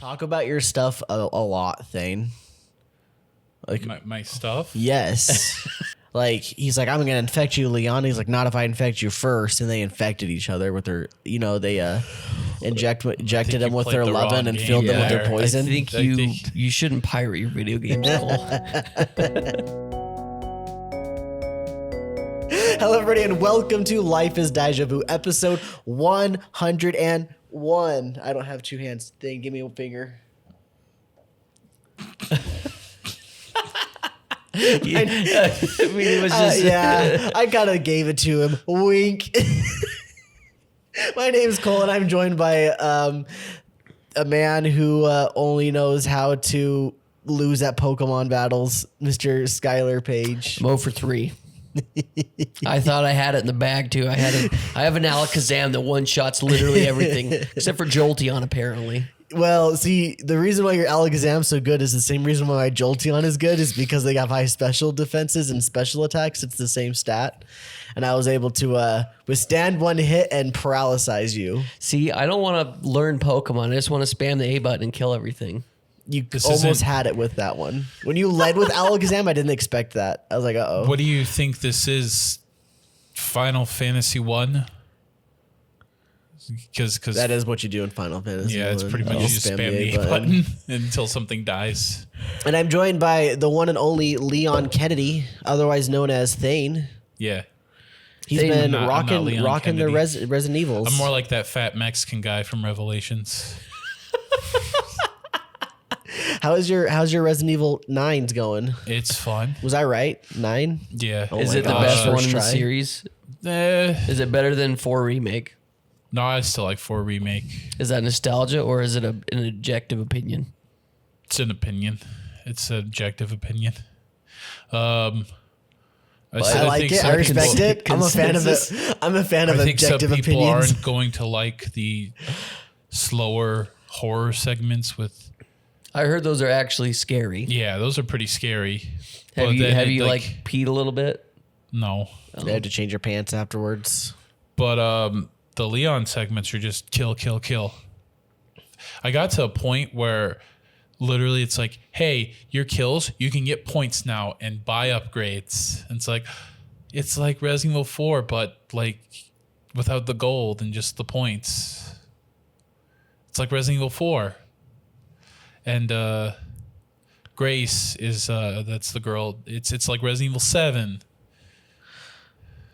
Talk about your stuff a lot, Thane. Like my stuff? Yes. Like, he's like, I'm going to infect you, Leon. He's like, not if I infect you first. And they infected each other with their, they injected them with their lovin' and filled them with their poison. I think you shouldn't pirate your video games, Cole. Hello, everybody, and welcome to Life is Daijoubu, episode 101. I don't have two hands. Thing, give me a finger. I kind of gave it to him. Wink. My name's Cole, and I'm joined by a man who only knows how to lose at Pokemon battles, Mr. Skylar Page. I'm 0 for 3. I thought I had it in the bag too. I have an Alakazam that one shots literally everything except for Jolteon apparently. Well, see, the reason why your Alakazam's so good is the same reason why my Jolteon is good is because they have high special defenses and special attacks. It's the same stat. And I was able to withstand one hit and paralyze you. See, I don't want to learn Pokemon. I just want to spam the A button and kill everything. You almost had it with that one. When you led with Alakazam, I didn't expect that. I was like, uh-oh. What do you think this is? Final Fantasy 1? Because that is what you do in Final Fantasy. Yeah, it's pretty much you just spam the A button until something dies. And I'm joined by the one and only Leon Kennedy, otherwise known as Thane. Yeah. He's been rocking the Resident Evils. I'm more like that fat Mexican guy from Revelations. How's your Resident Evil 9's going? It's fun. Was I right? 9? Yeah. Oh, is it the best one in the series? Is it better than 4 Remake? No, I still like 4 Remake. Is that nostalgia or is it an objective opinion? It's an opinion. It's an objective opinion. I like it. I respect it. I'm a fan of it. I'm a fan of objective opinions. I think some people aren't going to like the slower horror segments with... I heard those are actually scary. Yeah, those are pretty scary. Have you peed a little bit? No. They had to change your pants afterwards. But the Leon segments are just kill, kill, kill. I got to a point where literally it's like, hey, your kills, you can get points now and buy upgrades. And it's like Resident Evil 4, but like without the gold and just the points. It's like Resident Evil 4. And Grace is that's the girl. It's like Resident Evil 7.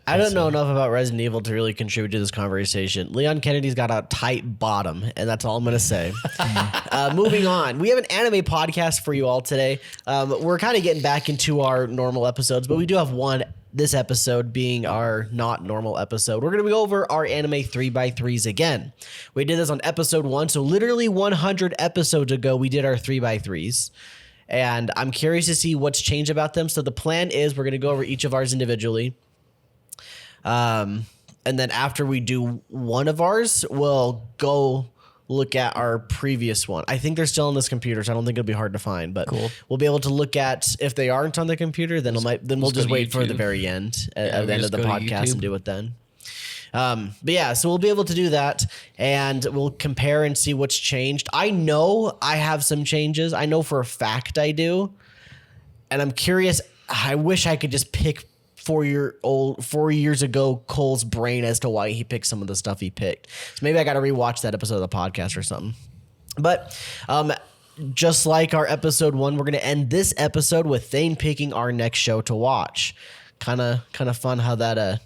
I don't know enough about Resident Evil to really contribute to this conversation. Leon Kennedy's got a tight bottom, and that's all I'm going to say. Moving on. We have an anime podcast for you all today. We're kind of getting back into our normal episodes, but we do have one, this episode being our not normal episode. We're going to go over our anime 3x3's again. We did this on episode 1, so literally 100 episodes ago, we did our 3x3's. And I'm curious to see what's changed about them. So the plan is we're going to go over each of ours individually. And then after we do one of ours, we'll go look at our previous one. I think they're still on this computer, so I don't think it'll be hard to find. But cool. We'll be able to look at if they aren't on the computer. Then we'll just wait for the very end at the end of the podcast and do it then. But yeah, so we'll be able to do that, and we'll compare and see what's changed. I know I have some changes. I know for a fact I do, and I'm curious. I wish I could just pick 4 years ago Cole's brain as to why he picked some of the stuff he picked. So maybe I got to rewatch that episode of the podcast or something. But just like our episode 1, we're going to end this episode with Thane picking our next show to watch. Kind of fun how that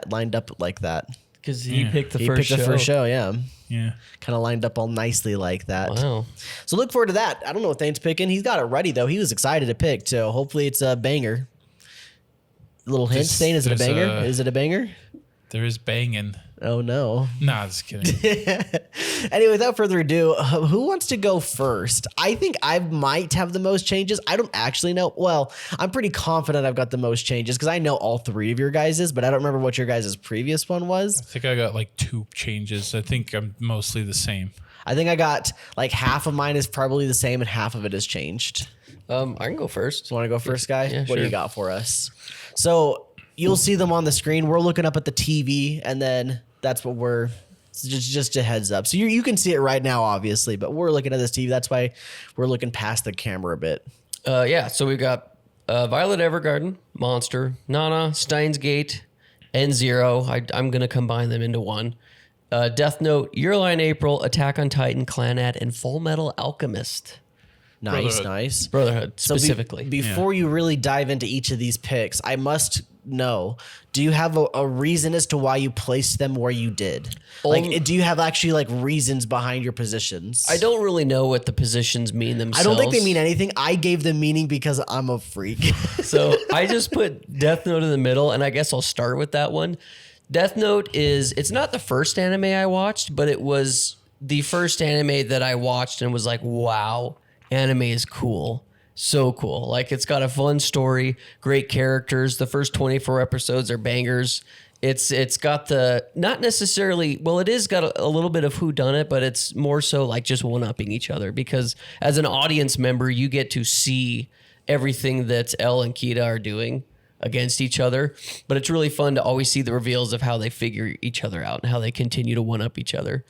lined up like that. Because he picked the first show, yeah. Yeah. Kind of lined up all nicely like that. Wow. So look forward to that. I don't know what Thane's picking. He's got it ready, though. He was excited to pick, so hopefully it's a banger. Little hint, Thane, is it a banger? Is it a banger? There is banging. Oh, no. Nah, just kidding. Anyway, without further ado, who wants to go first? I think I might have the most changes. I don't actually know. Well, I'm pretty confident I've got the most changes because I know all 3 of your guys's, but I don't remember what your guys' previous one was. I think I got like 2 changes. I think I'm mostly the same. I think I got like half of mine is probably the same and half of it has changed. I can go first. You want to go first, guy? Yeah, what do you got for us? So you'll see them on the screen. We're looking up at the TV, and then that's what we're So just a heads up. So you can see it right now, obviously, but we're looking at this TV. That's why we're looking past the camera a bit. Yeah, so we got Violet Evergarden, Monster, Nana, Steins Gate, and Zero. I'm going to combine them into one. Death Note, Your Lie in April, Attack on Titan, Clanad, and Full Metal Alchemist. Nice. Brotherhood, So specifically. before you really dive into each of these picks, I must know, do you have a reason as to why you placed them where you did? Like, do you have actually like reasons behind your positions? I don't really know what the positions mean themselves. I don't think they mean anything. I gave them meaning because I'm a freak. So I just put Death Note in the middle, and I guess I'll start with that one. Death Note it's not the first anime I watched, but it was the first anime that I watched and was like, wow, anime is cool. So cool. Like, it's got a fun story, great characters. The first 24 episodes are bangers. It's got the, not necessarily, well, it is got a little bit of whodunit, but it's more so like just one-upping each other, because as an audience member, you get to see everything that Elle and Kita are doing against each other. But it's really fun to always see the reveals of how they figure each other out and how they continue to one-up each other.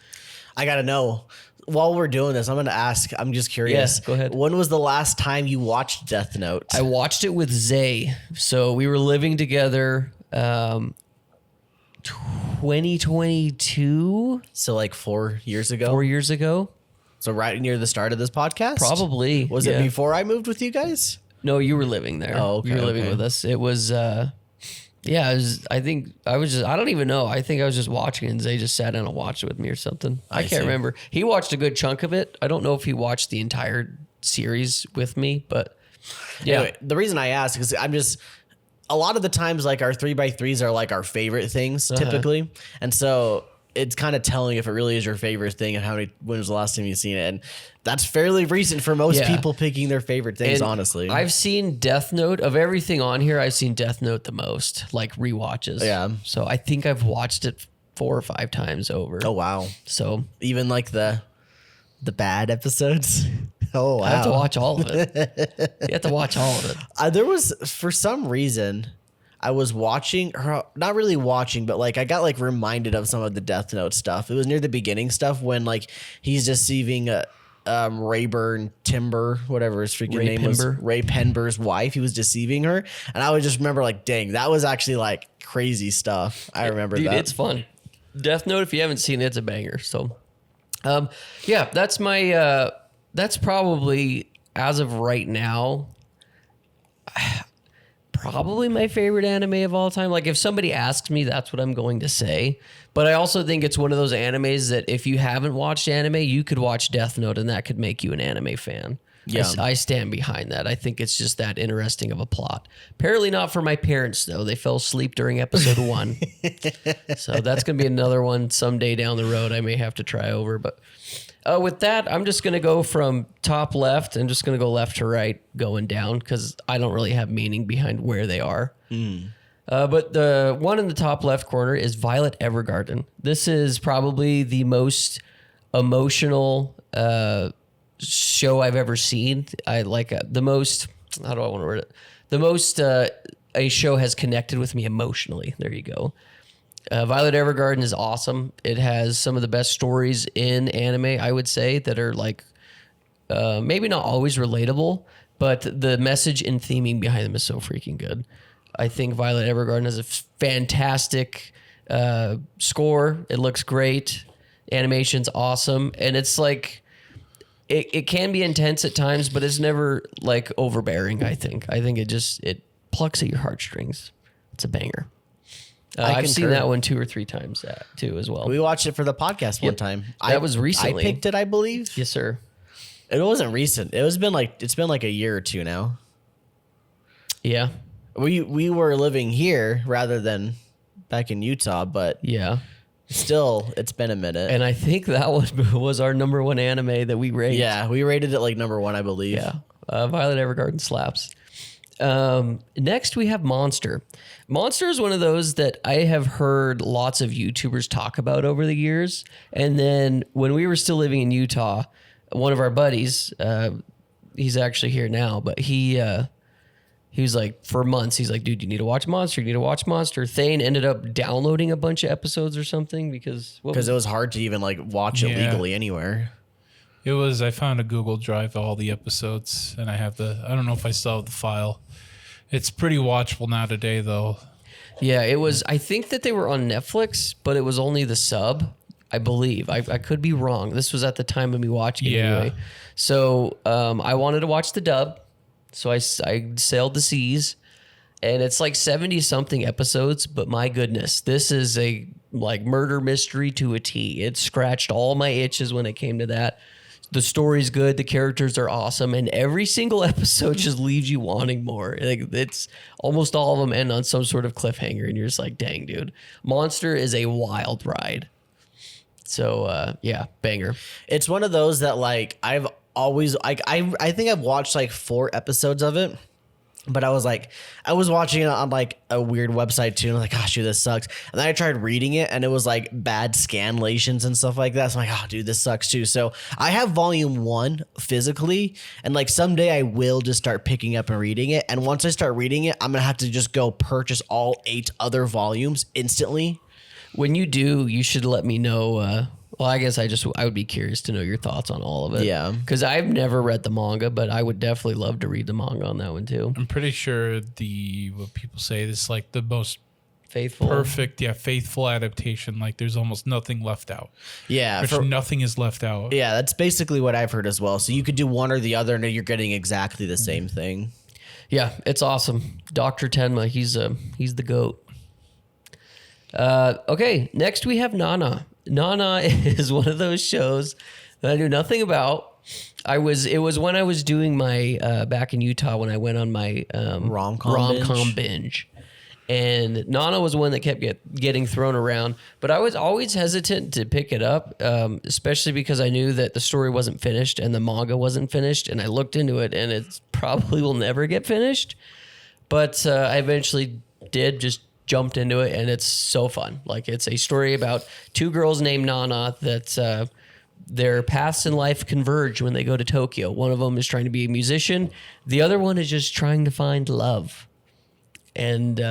I got to know. While we're doing this, I'm going to ask, I'm just curious. Yeah, go ahead. When was the last time you watched Death Note? I watched it with Zay. So we were living together 2022. So like 4 years ago? 4 years ago. So right near the start of this podcast? Probably. Was it before I moved with you guys? No, you were living there. Oh, okay. You were living with us. It was, yeah, it was, I don't even know. I think I was just watching it and Zay just sat down and watched it with me or something. I can't remember. He watched a good chunk of it. I don't know if he watched the entire series with me, but yeah. Anyway, the reason I ask is I'm just, a lot of the times like our 3x3's are like our favorite things typically. And so it's kind of telling if it really is your favorite thing and when was the last time you've seen it. And that's fairly recent for most people picking their favorite things, And honestly. I've seen Death Note, of everything on here, I've seen Death Note the most, like rewatches. Yeah. So I think I've watched it 4 or 5 times over. Oh, wow. So Even like the bad episodes? Oh, wow. I have to watch all of it. You have to watch all of it. There was, for some reason, I was watching, or not really watching, but like I got like reminded of some of the Death Note stuff. It was near the beginning stuff when like he's deceiving Rayburn Timber, whatever his freaking name was, Ray Penber's wife. He was deceiving her, and I would just remember like, dang, that was actually like crazy stuff. I remember Dude, that. it's fun. Death Note, if you haven't seen it, it's a banger. So, yeah, that's my. That's probably, as of right now, probably my favorite anime of all time. Like, if somebody asks me, that's what I'm going to say. But I also think it's one of those animes that if you haven't watched anime, you could watch Death Note and that could make you an anime fan. Yeah. I stand behind that. I think it's just that interesting of a plot. Apparently not for my parents, though. They fell asleep during episode 1. So that's going to be another one someday down the road I may have to try over. But with that, I'm just going to go from top left and just going to go left to right going down because I don't really have meaning behind where they are. But the one in the top left corner is Violet Evergarden. This is probably the most emotional show I've ever seen. I like the most, how do I want to word it? The most a show has connected with me emotionally. There you go. Violet Evergarden is awesome. It has some of the best stories in anime, I would say, that are like maybe not always relatable, but the message and theming behind them is so freaking good. I think Violet Evergarden has a fantastic score. It looks great. Animation's awesome. And it's like, it can be intense at times, but it's never like overbearing, I think. I think it plucks at your heartstrings. It's a banger. I've seen that one 2 or 3 times too as well. We watched it for the podcast one time. That was recently. I picked it, I believe. Yes, sir. It wasn't recent. It's been like a year or 2 now. Yeah. We were living here rather than back in Utah, but yeah, still, it's been a minute. And I think that was our number 1 anime that we rated. Yeah, we rated it like number 1, I believe. Yeah, Violet Evergarden slaps. Next, we have Monster. Monster is one of those that I have heard lots of YouTubers talk about over the years. And then when we were still living in Utah, one of our buddies, he's actually here now, but he He was like, for months, he's like, dude, you need to watch Monster. You need to watch Monster. Thane ended up downloading a bunch of episodes or something because it was hard to even like watch it legally anywhere. I found a Google Drive all the episodes, and I don't know if I still have the file. It's pretty watchable now today, though. Yeah, it was, I think that they were on Netflix, but it was only the sub, I believe. I could be wrong. This was at the time of me watching it anyway. So I wanted to watch the dub. So I sailed the seas, and it's like 70 something episodes, but my goodness, this is a like murder mystery to a T. It scratched all my itches when it came to that. The story's good, the characters are awesome, and every single episode just leaves you wanting more. Like, it's almost all of them end on some sort of cliffhanger, and you're just like, dang, dude. Monster is a wild ride. So yeah, banger. It's one of those that like I've always like I think I've watched like 4 episodes of it, but I was watching it on like a weird website too, and I'm like, gosh, dude, this sucks. And then I tried reading it, and it was like bad scanlations and stuff like that. So I'm like, oh, dude, this sucks too. So I have volume 1 physically, and like someday I will just start picking up and reading it. And once I start reading it, I'm gonna have to just go purchase all 8 other volumes instantly. When you do, you should let me know. Well, I guess I would be curious to know your thoughts on all of it. Yeah. Because I've never read the manga, but I would definitely love to read the manga on that one too. I'm pretty sure what people say is like the most Faithful. perfect, faithful adaptation. Like there's almost nothing left out. Yeah. Nothing is left out. Yeah, that's basically what I've heard as well. So you could do one or the other, and you're getting exactly the same thing. Yeah, it's awesome. Dr. Tenma, he's the GOAT. Okay, next we have Nana. Nana is one of those shows that I knew nothing about. It was when I was doing my back in Utah when I went on my rom-com binge. And Nana was one that kept getting thrown around, but I was always hesitant to pick it up, especially because I knew that the story wasn't finished and the manga wasn't finished, and I looked into it, and it probably will never get finished. But I eventually did, just jumped into it, and it's so fun. Like, it's a story about 2 girls named Nana that their paths in life converge when they go to Tokyo. One of them is trying to be a musician. The other one is just trying to find love. And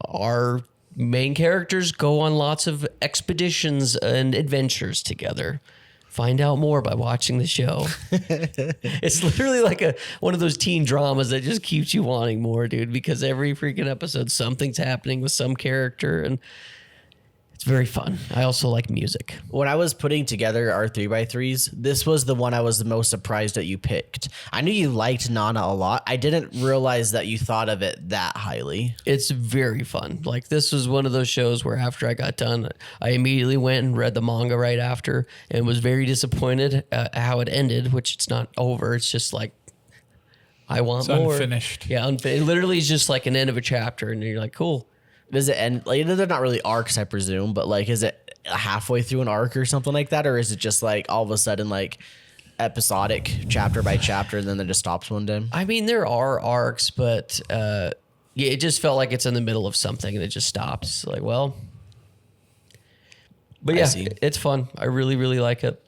our main characters go on lots of expeditions and adventures together. Find out more by watching the show. It's literally like one of those teen dramas that just keeps you wanting more, dude, because every freaking episode something's happening with some character, and it's very fun. I also like music. When I was putting together our 3x3's, this was the one I was the most surprised that you picked. I knew you liked Nana a lot. I didn't realize that you thought of it that highly. It's very fun. Like, this was one of those shows where after I got done, I immediately went and read the manga right after and was very disappointed how it ended, which it's not over. It's just like, I want more. Unfinished. Yeah, it literally is just like an end of a chapter, and you're like, cool. Does it end? Like, they're not really arcs, I presume, but like, is it halfway through an arc or something like that, or is it just like all of a sudden like episodic, chapter by chapter, and then it just stops one day? I mean, there are arcs, but yeah, it just felt like it's in the middle of something and it just stops. Like, well, but yeah, it's fun. I really, really like it.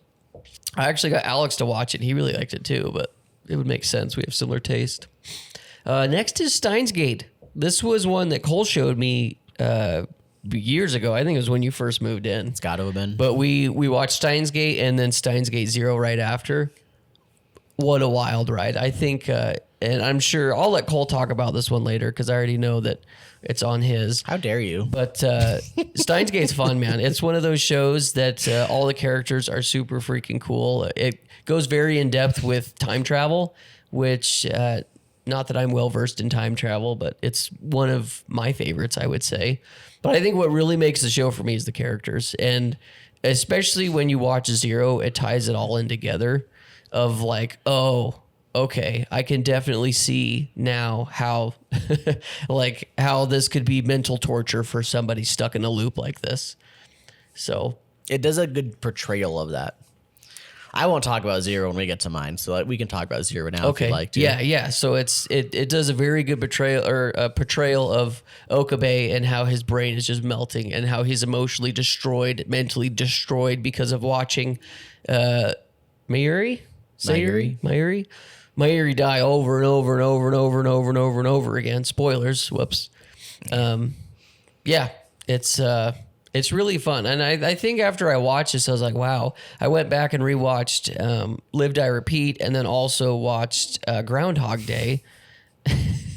I actually got Alex to watch it. He really liked it too, but it would make sense. We have similar taste. Next is Steins Gate. This was one that Cole showed me years ago. I think it was when you first moved in. It's got to have been. But we watched Steins Gate and then Steins Gate Zero right after. What a wild ride. I think, and I'm sure I'll let Cole talk about this one later because I already know that it's on his. How dare you? But Steins Gate's fun, man. It's one of those shows that all the characters are super freaking cool. It goes very in depth with time travel, which... not that I'm well versed in time travel, but it's one of my favorites, I would say. But I think what really makes the show for me is the characters. And especially when you watch Zero, it ties it all in together of like, oh, okay, I can definitely see now how like how this could be mental torture for somebody stuck in a loop like this. So it does a good portrayal of that. I won't talk about Zero when we get to mine, so we can talk about Zero now if you'd like to. Yeah. So it does a very good portrayal of Okabe and how his brain is just melting and how he's emotionally destroyed, mentally destroyed because of watching Mayuri Mayuri die over and over and over and over and over and over and over again. Spoilers. Whoops. Yeah, it's really fun. And I think after I watched this, I was like, wow. I went back and rewatched Live, Die, Repeat, and then also watched Groundhog Day.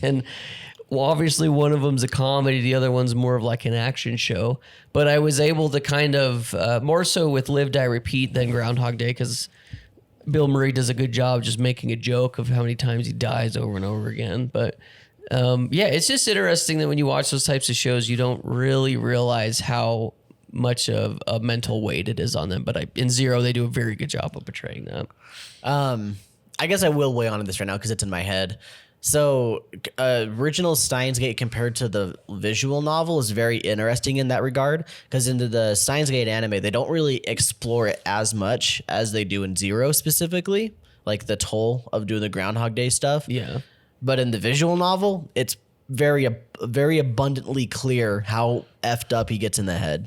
And well, obviously one of them's a comedy, the other one's more of like an action show. But I was able to kind of, more so with Live, Die, Repeat than Groundhog Day, because Bill Murray does a good job just making a joke of how many times he dies over and over again. But yeah, it's just interesting that when you watch those types of shows, you don't really realize how much of a mental weight it is on them. But in Zero, they do a very good job of portraying that. I guess I will weigh on this right now because it's in my head. So original Steins Gate compared to the visual novel is very interesting in that regard, because in the Steins Gate anime, they don't really explore it as much as they do in Zero specifically, like the toll of doing the Groundhog Day stuff. Yeah. But in the visual novel, it's very abundantly clear how effed up he gets in the head.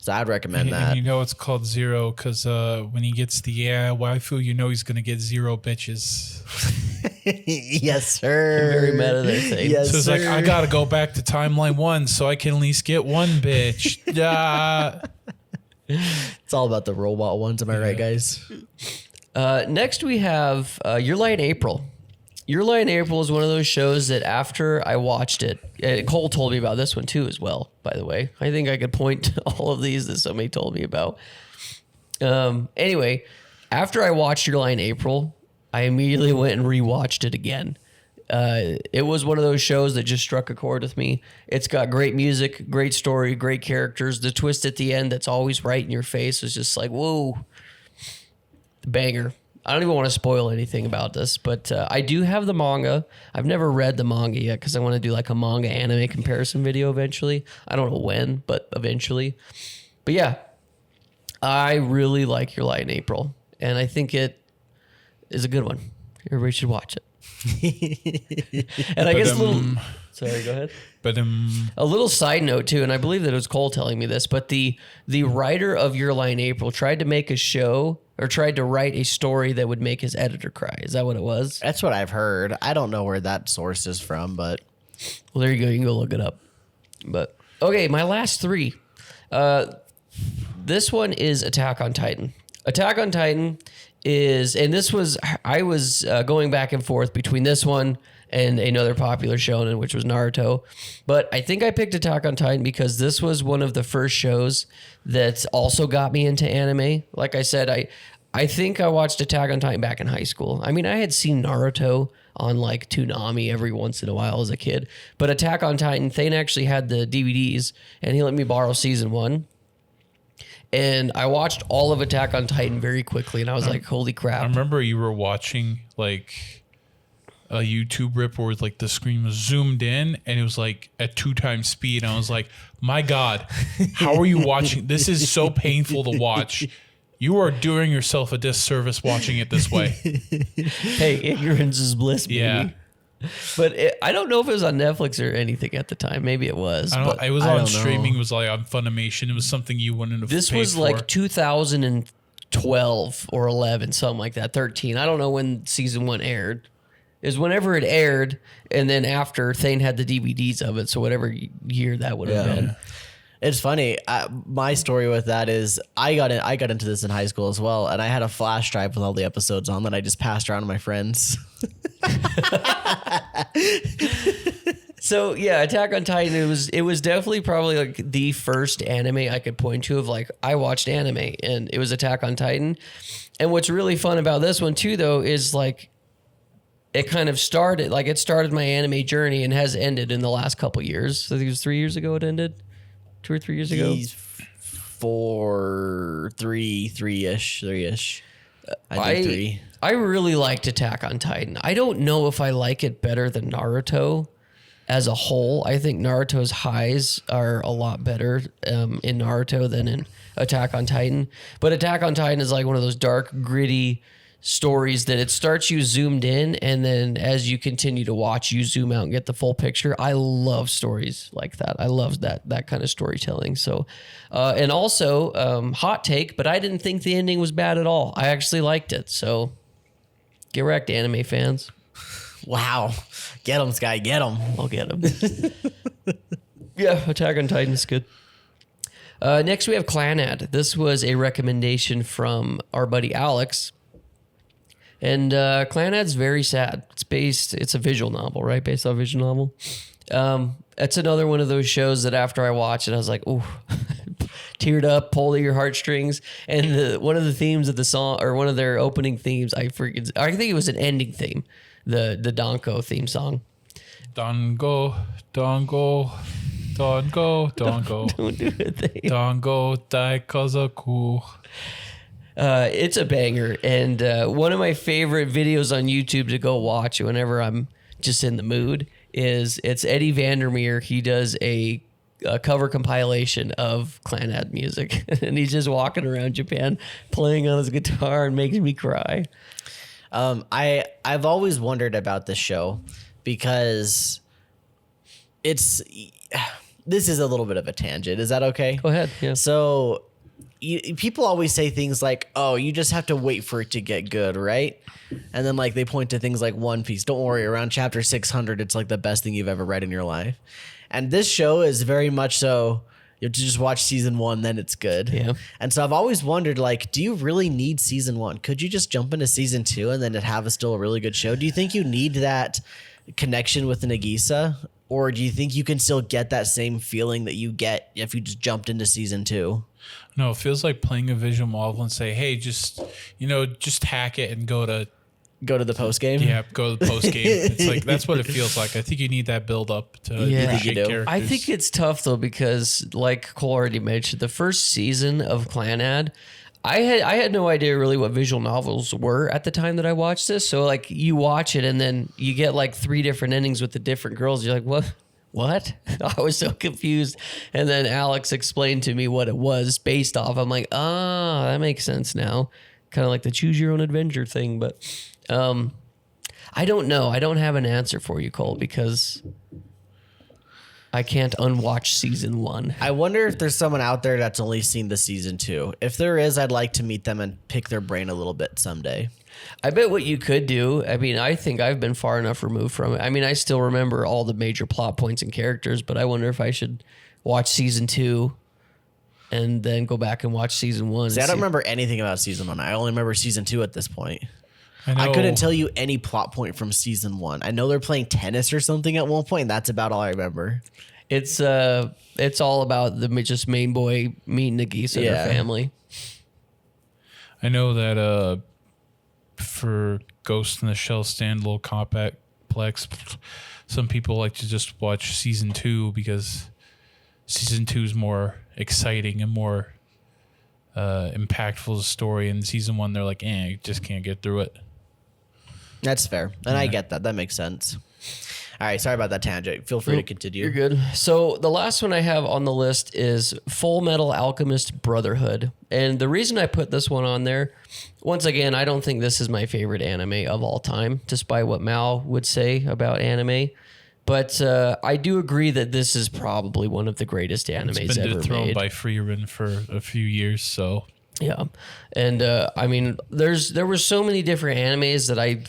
So I'd recommend that. And you know it's called Zero because when he gets the waifu, you know he's going to get 0 bitches. Yes, sir. Very meta there, thing. Yes, So it's sir. like, I got to go back to timeline 1 so I can at least get 1 bitch. It's all about the robot ones. Am I right, guys? Next we have Your Lie in April. Your Lie in April is one of those shows that after I watched it, Cole told me about this one too as well, by the way. I think I could point to all of these that somebody told me about. Anyway, after I watched Your Lie in April, I immediately went and rewatched it again. It was one of those shows that just struck a chord with me. It's got great music, great story, great characters. The twist at the end that's always right in your face is just like, whoa, banger. I don't even want to spoil anything about this, but I do have the manga. I've never read the manga yet because I want to do like a manga anime comparison video eventually. I don't know when, but eventually. But yeah, I really like Your Lie in April, and I think it is a good one. Everybody should watch it. And I guess a little... Sorry, go ahead. But A little side note too, and I believe that it was Cole telling me this, but the writer of Your Lie in April tried to make a show or tried to write a story that would make his editor cry. Is that what it was? That's what I've heard. I don't know where that source is from, but Well, there you go. You can go look it up. But okay, my last 3. This one is Attack on Titan. Attack on Titan is, and this was, I was going back and forth between this one and another popular shonen, which was Naruto. But I think I picked Attack on Titan because this was one of the first shows that also got me into anime. Like I said, I think I watched Attack on Titan back in high school. I mean, I had seen Naruto on like Toonami every once in a while as a kid. But Attack on Titan, Thane actually had the DVDs, and he let me borrow season 1. And I watched all of Attack on Titan very quickly, and I was like, holy crap. I remember you were watching like a YouTube rip where like the screen was zoomed in and it was like at 2 times speed. And I was like, my God, how are you watching? This is so painful to watch. You are doing yourself a disservice watching it this way. Hey, ignorance is bliss, baby. Yeah. But I don't know if it was on Netflix or anything at the time. Maybe it was. I don't, but it was I on don't streaming. know. It was like on Funimation. It was something you wouldn't have this paid was for. like 2012 or 11, something like that. 13. I don't know when season 1 aired. It was whenever it aired, and then after Thane had the DVDs of it. So whatever year that would have been. it's funny. My story with that is I got into this in high school as well, and I had a flash drive with all the episodes on that I just passed around to my friends. So yeah, Attack on Titan. It was definitely probably like the first anime I could point to of like I watched anime, and it was Attack on Titan. And what's really fun about this one too, though, is like it kind of started my anime journey and has ended in the last couple years. I think it was 3 years ago it ended, 2 or 3 years ago. He's 3-ish. I think 3. I really liked Attack on Titan. I don't know if I like it better than Naruto as a whole. I think Naruto's highs are a lot better in Naruto than in Attack on Titan. But Attack on Titan is like one of those dark, gritty stories that it starts you zoomed in, and then as you continue to watch, you zoom out and get the full picture. I love stories like that. I love that kind of storytelling. So, and also hot take, but I didn't think the ending was bad at all. I actually liked it. So Get wrecked, anime fans. Wow. Get him, Sky. Get him. I'll get them. Yeah, Attack on Titan is good. Next, we have Clanad. This was a recommendation from our buddy Alex. And Clanad's very sad. It's a visual novel, right? Based on a visual novel. It's another one of those shows that after I watched it, I was like, ooh, teared up, pulled at your heartstrings. And one of the themes of the song, or one of their opening themes, I think it was an ending theme, the Donko theme song. Dongo, Dongo, Dongo, Dongo. Don't do it. Dongo Daikozaku. It's a banger, and one of my favorite videos on YouTube to go watch whenever I'm just in the mood it's Eddie Vandermeer. He does a cover compilation of Clanad music, and he's just walking around Japan playing on his guitar and makes me cry. I've always wondered about this show because this is a little bit of a tangent. Is that okay? Go ahead. Yeah. So people always say things like, oh, you just have to wait for it to get good, right? And then like they point to things like One Piece. Don't worry, around chapter 600, it's like the best thing you've ever read in your life. And this show is very much so you have to just watch season 1, then it's good. Yeah. And so I've always wondered, like, do you really need season 1? Could you just jump into season 2 and then it have still a really good show? Do you think you need that connection with Nagisa? Or do you think you can still get that same feeling that you get if you just jumped into season 2? No, it feels like playing a visual novel and say, hey, just hack it and go to the post game? Yeah, go to the post game. It's like, that's what it feels like. I think you need that build up to appreciate characters. I think it's tough though, because like Cole already mentioned, the first season of Clanad, I had no idea really what visual novels were at the time that I watched this. So like you watch it and then you get like 3 different endings with the different girls. You're like, what? I was so confused. And then Alex explained to me what it was based off. I'm like, that makes sense now. Kind of like the choose your own adventure thing. But I don't know. I don't have an answer for you, Cole, because I can't unwatch season 1. I wonder if there's someone out there that's only seen the season 2. If there is, I'd like to meet them and pick their brain a little bit someday. I bet what you could do, I mean, I think I've been far enough removed from it. I mean, I still remember all the major plot points and characters, but I wonder if I should watch season 2 and then go back and watch season 1. See, I don't remember anything about season 1. I only remember season 2 at this point. I couldn't tell you any plot point from season 1. I know they're playing tennis or something at one point. And that's about all I remember. It's all about the just main boy meeting Nagisa and her family. I know that for Ghost in the Shell standalone complex, some people like to just watch season 2 because season 2 is more exciting and more impactful as a story. And season 1, they're like, you just can't get through it. That's fair. And I get that. That makes sense. All right. Sorry about that tangent. Feel free to continue. You're good. So the last one I have on the list is Full Metal Alchemist Brotherhood. And the reason I put this one on there, once again, I don't think this is my favorite anime of all time, despite what Mal would say about anime. But I do agree that this is probably one of the greatest animes ever made. It's been dethroned by Freerun for a few years, so... Yeah. And I mean, there were so many different animes that I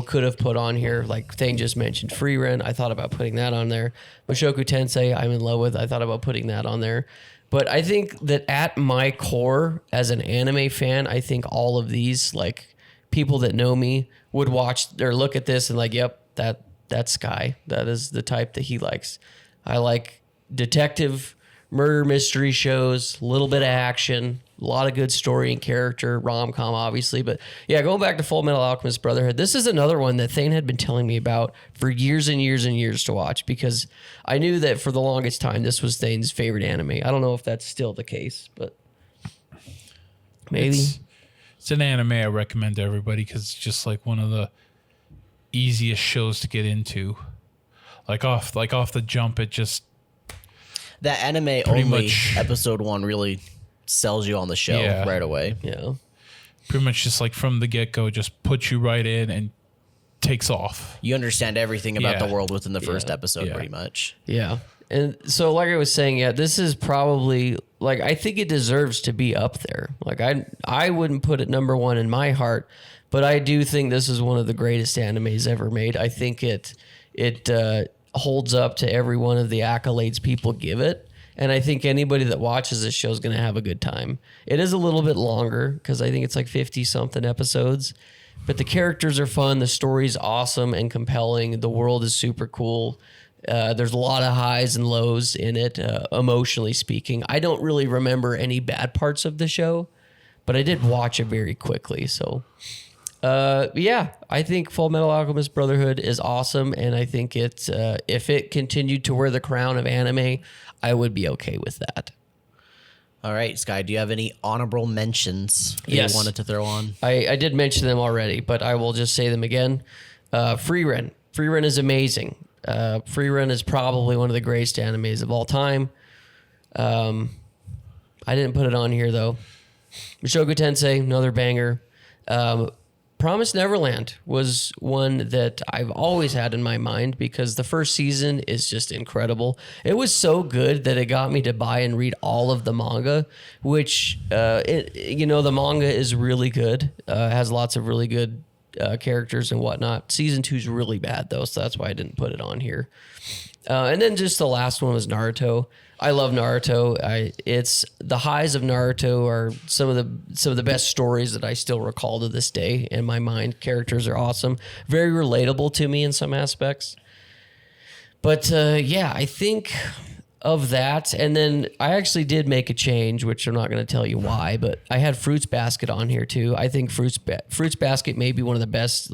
could have put on here. Like Thane just mentioned Freerun. I thought about putting that on there. Mushoku Tensei, I'm in love with. I thought about putting that on there. But I think that at my core, as an anime fan, I think all of these, like, people that know me would watch or look at this and like, yep, that's Sky. That is the type that he likes. I like detective murder mystery shows, a little bit of action, a lot of good story and character, rom-com obviously. But yeah, going back to Full Metal Alchemist Brotherhood, this is another one that Thane had been telling me about for years and years and years to watch, because I knew that for the longest time this was Thane's favorite anime. I don't know if that's still the case, but maybe. It's an anime I recommend to everybody because it's just like one of the easiest shows to get into. Like off the jump, it just... That anime only episode 1 really sells you on the show right away. Yeah. Pretty much just like from the get-go, just puts you right in and takes off. You understand everything about the world within the first episode pretty much. Yeah. And so like I was saying, this is probably, like, I think it deserves to be up there. Like I wouldn't put it number 1 in my heart, But I do think this is one of the greatest animes ever made. I think it holds up to every one of the accolades people give it. And I think anybody that watches this show is going to have a good time. It is a little bit longer because I think it's like 50-something episodes. But the characters are fun. The story's awesome and compelling. The world is super cool. There's a lot of highs and lows in it, emotionally speaking. I don't really remember any bad parts of the show, but I did watch it very quickly. So, yeah, I think Full Metal Alchemist Brotherhood is awesome. And I think it's if it continued to wear the crown of anime, I would be okay with that. All right, Sky, do you have any honorable mentions that Yes. you wanted to throw on? I did mention them already, but I will just say them again. Free Run. Free Run is amazing. Free Run is probably one of the greatest animes of all time. I didn't put it on here, though. Mushoku Tensei, another banger. Promised Neverland was one that I've always had in my mind because the first season is just incredible. It was so good that it got me to buy and read all of the manga, which, the manga is really good. Has lots of really good characters and whatnot. Season 2 is really bad, though, so that's why I didn't put it on here. And then just the last one was Naruto. I love Naruto. It's the highs of Naruto are some of the best stories that I still recall to this day in my mind. Characters are awesome, very relatable to me in some aspects. But yeah, I think of that, and then I actually did make a change, which I'm not going to tell you why, but I had Fruits Basket on here too. I think Fruits Basket may be one of the best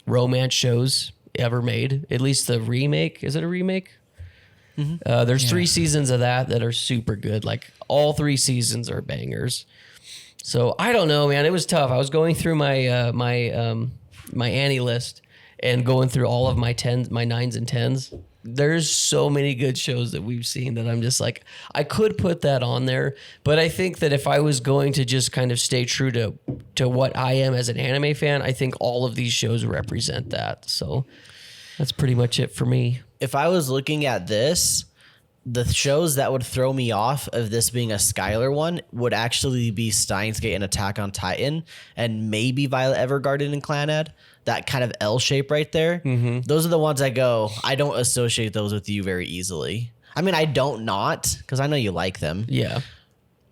romance shows ever made. At least the remake. Is it a remake? Mm-hmm. There's 3 seasons of that are super good. Like all 3 seasons are bangers. So I don't know, man. It was tough. I was going through my my Annie list and going through all of my 9s and 10s. There's so many good shows that we've seen that I'm just like, I could put that on there, but I think that if I was going to just kind of stay true to what I am as an anime fan, I think all of these shows represent that. So that's pretty much it for me. If I was looking at this, the shows that would throw me off of this being a Skylar one would actually be Steins Gate and Attack on Titan, and maybe Violet Evergarden and Clannad. That kind of L shape right there. Mm-hmm. Those are the ones I don't associate those with you very easily. I mean, I don't not, because I know you like them. Yeah.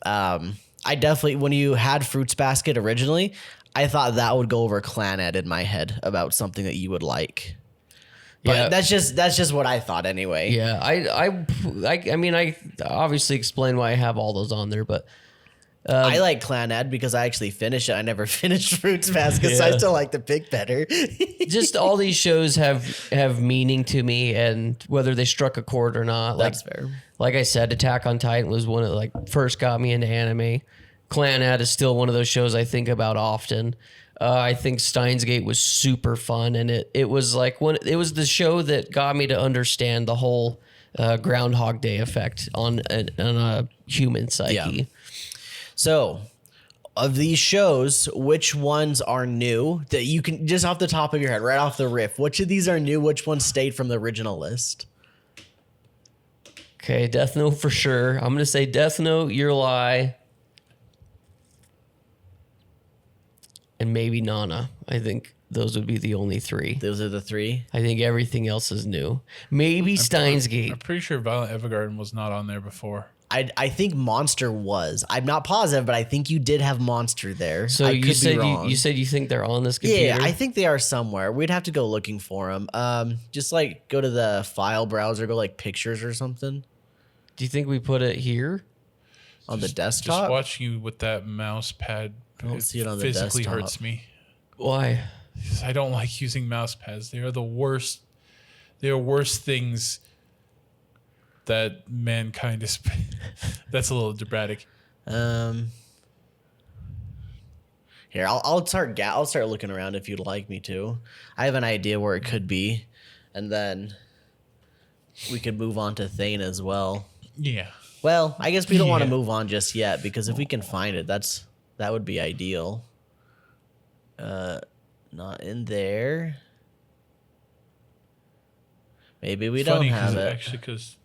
I definitely, when you had Fruits Basket originally, I thought that would go over Clannad in my head about something that you would like. But Yeah. that's just what I thought anyway. Yeah, I mean, I obviously explained why I have all those on there, but I like Clannad because I actually finished it. I never finished Fruits Basket, so I still like the pick better. just all these shows have meaning to me, and whether they struck a chord or not. That's fair. Like I said, Attack on Titan was one of first got me into anime. Clannad is still one of those shows I think about often. I think Steins Gate was super fun, and it was it was the show that got me to understand the whole Groundhog Day effect on a human psyche. Yeah. So, of these shows, which ones are new that you can just off the top of your head, right off the riff? Which of these are new? Which ones stayed from the original list? Okay, Death Note for sure. I'm gonna say Death Note, Your Lie, and maybe Nana. I think those would be the only 3. Those are the 3. I think everything else is new. Maybe Steins Gate. I'm pretty sure Violet Evergarden was not on there before. I think Monster was. I'm not positive, but I think you did have Monster there. So I you could said be wrong. you said you think they're on this computer? Yeah, I think they are somewhere. We'd have to go looking for them. Just go to the file browser, go pictures or something Do you think we put it here? on the Just desktop. watching you with that mouse pad. I don't see it on the physically desktop. hurts me. Why? 'Cause I don't like using mouse pads. They are the worst. They are worst things that mankind is. That's a little dramatic. Here, I'll start. I'll start looking around if you'd like me to. I have an idea where it could be, and then we could move on to Thane as well. Yeah. Well, I guess we don't want to Yeah. move on just yet because if we can find it, that would be ideal. Not in there. Maybe we don't have it. Actually, because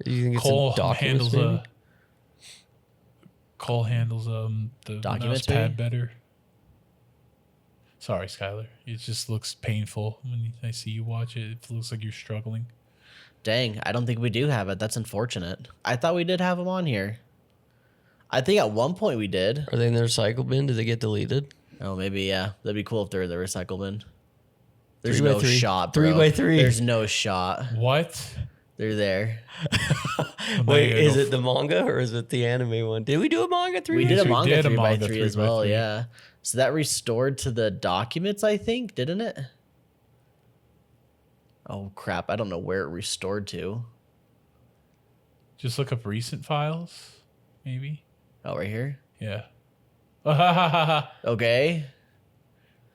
Do you think it's Cole in documents? handles maybe? Cole handles the Documents, mouse pad maybe? better. Sorry, Skylar. It just looks painful when I see you watch it. It looks like you're struggling. Dang, I don't think we do have it. That's unfortunate. I thought we did have them on here. I think at one point we did. Are they in the recycle bin? Did they get deleted? Oh, maybe, yeah. That'd be cool if they're in the recycle bin. There's 3 by no 3. shot, bro. 3 by 3. There's no shot. What? They're there. Wait, is it the manga or is it the anime one? Did we do a manga 3? We did a We manga did a 3 by manga 3 3 as by well, 3. yeah. So that restored to the documents, I think, didn't it? Oh, crap. I don't know where it restored to. Just look up recent files, maybe? Oh, right here? Yeah. Okay.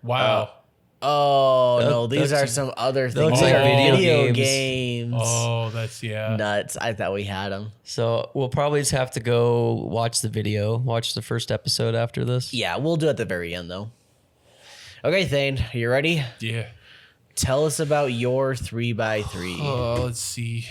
Wow. Oh, no. These that's- are some other things. looks These like are video video games. games. Oh, that's, yeah. Nuts. I thought we had them. So we'll probably just have to go watch the video, watch the first episode after this. Yeah, we'll do it at the very end, though. Okay, Thane, you ready? Yeah. Tell us about your 3x3. Let's see.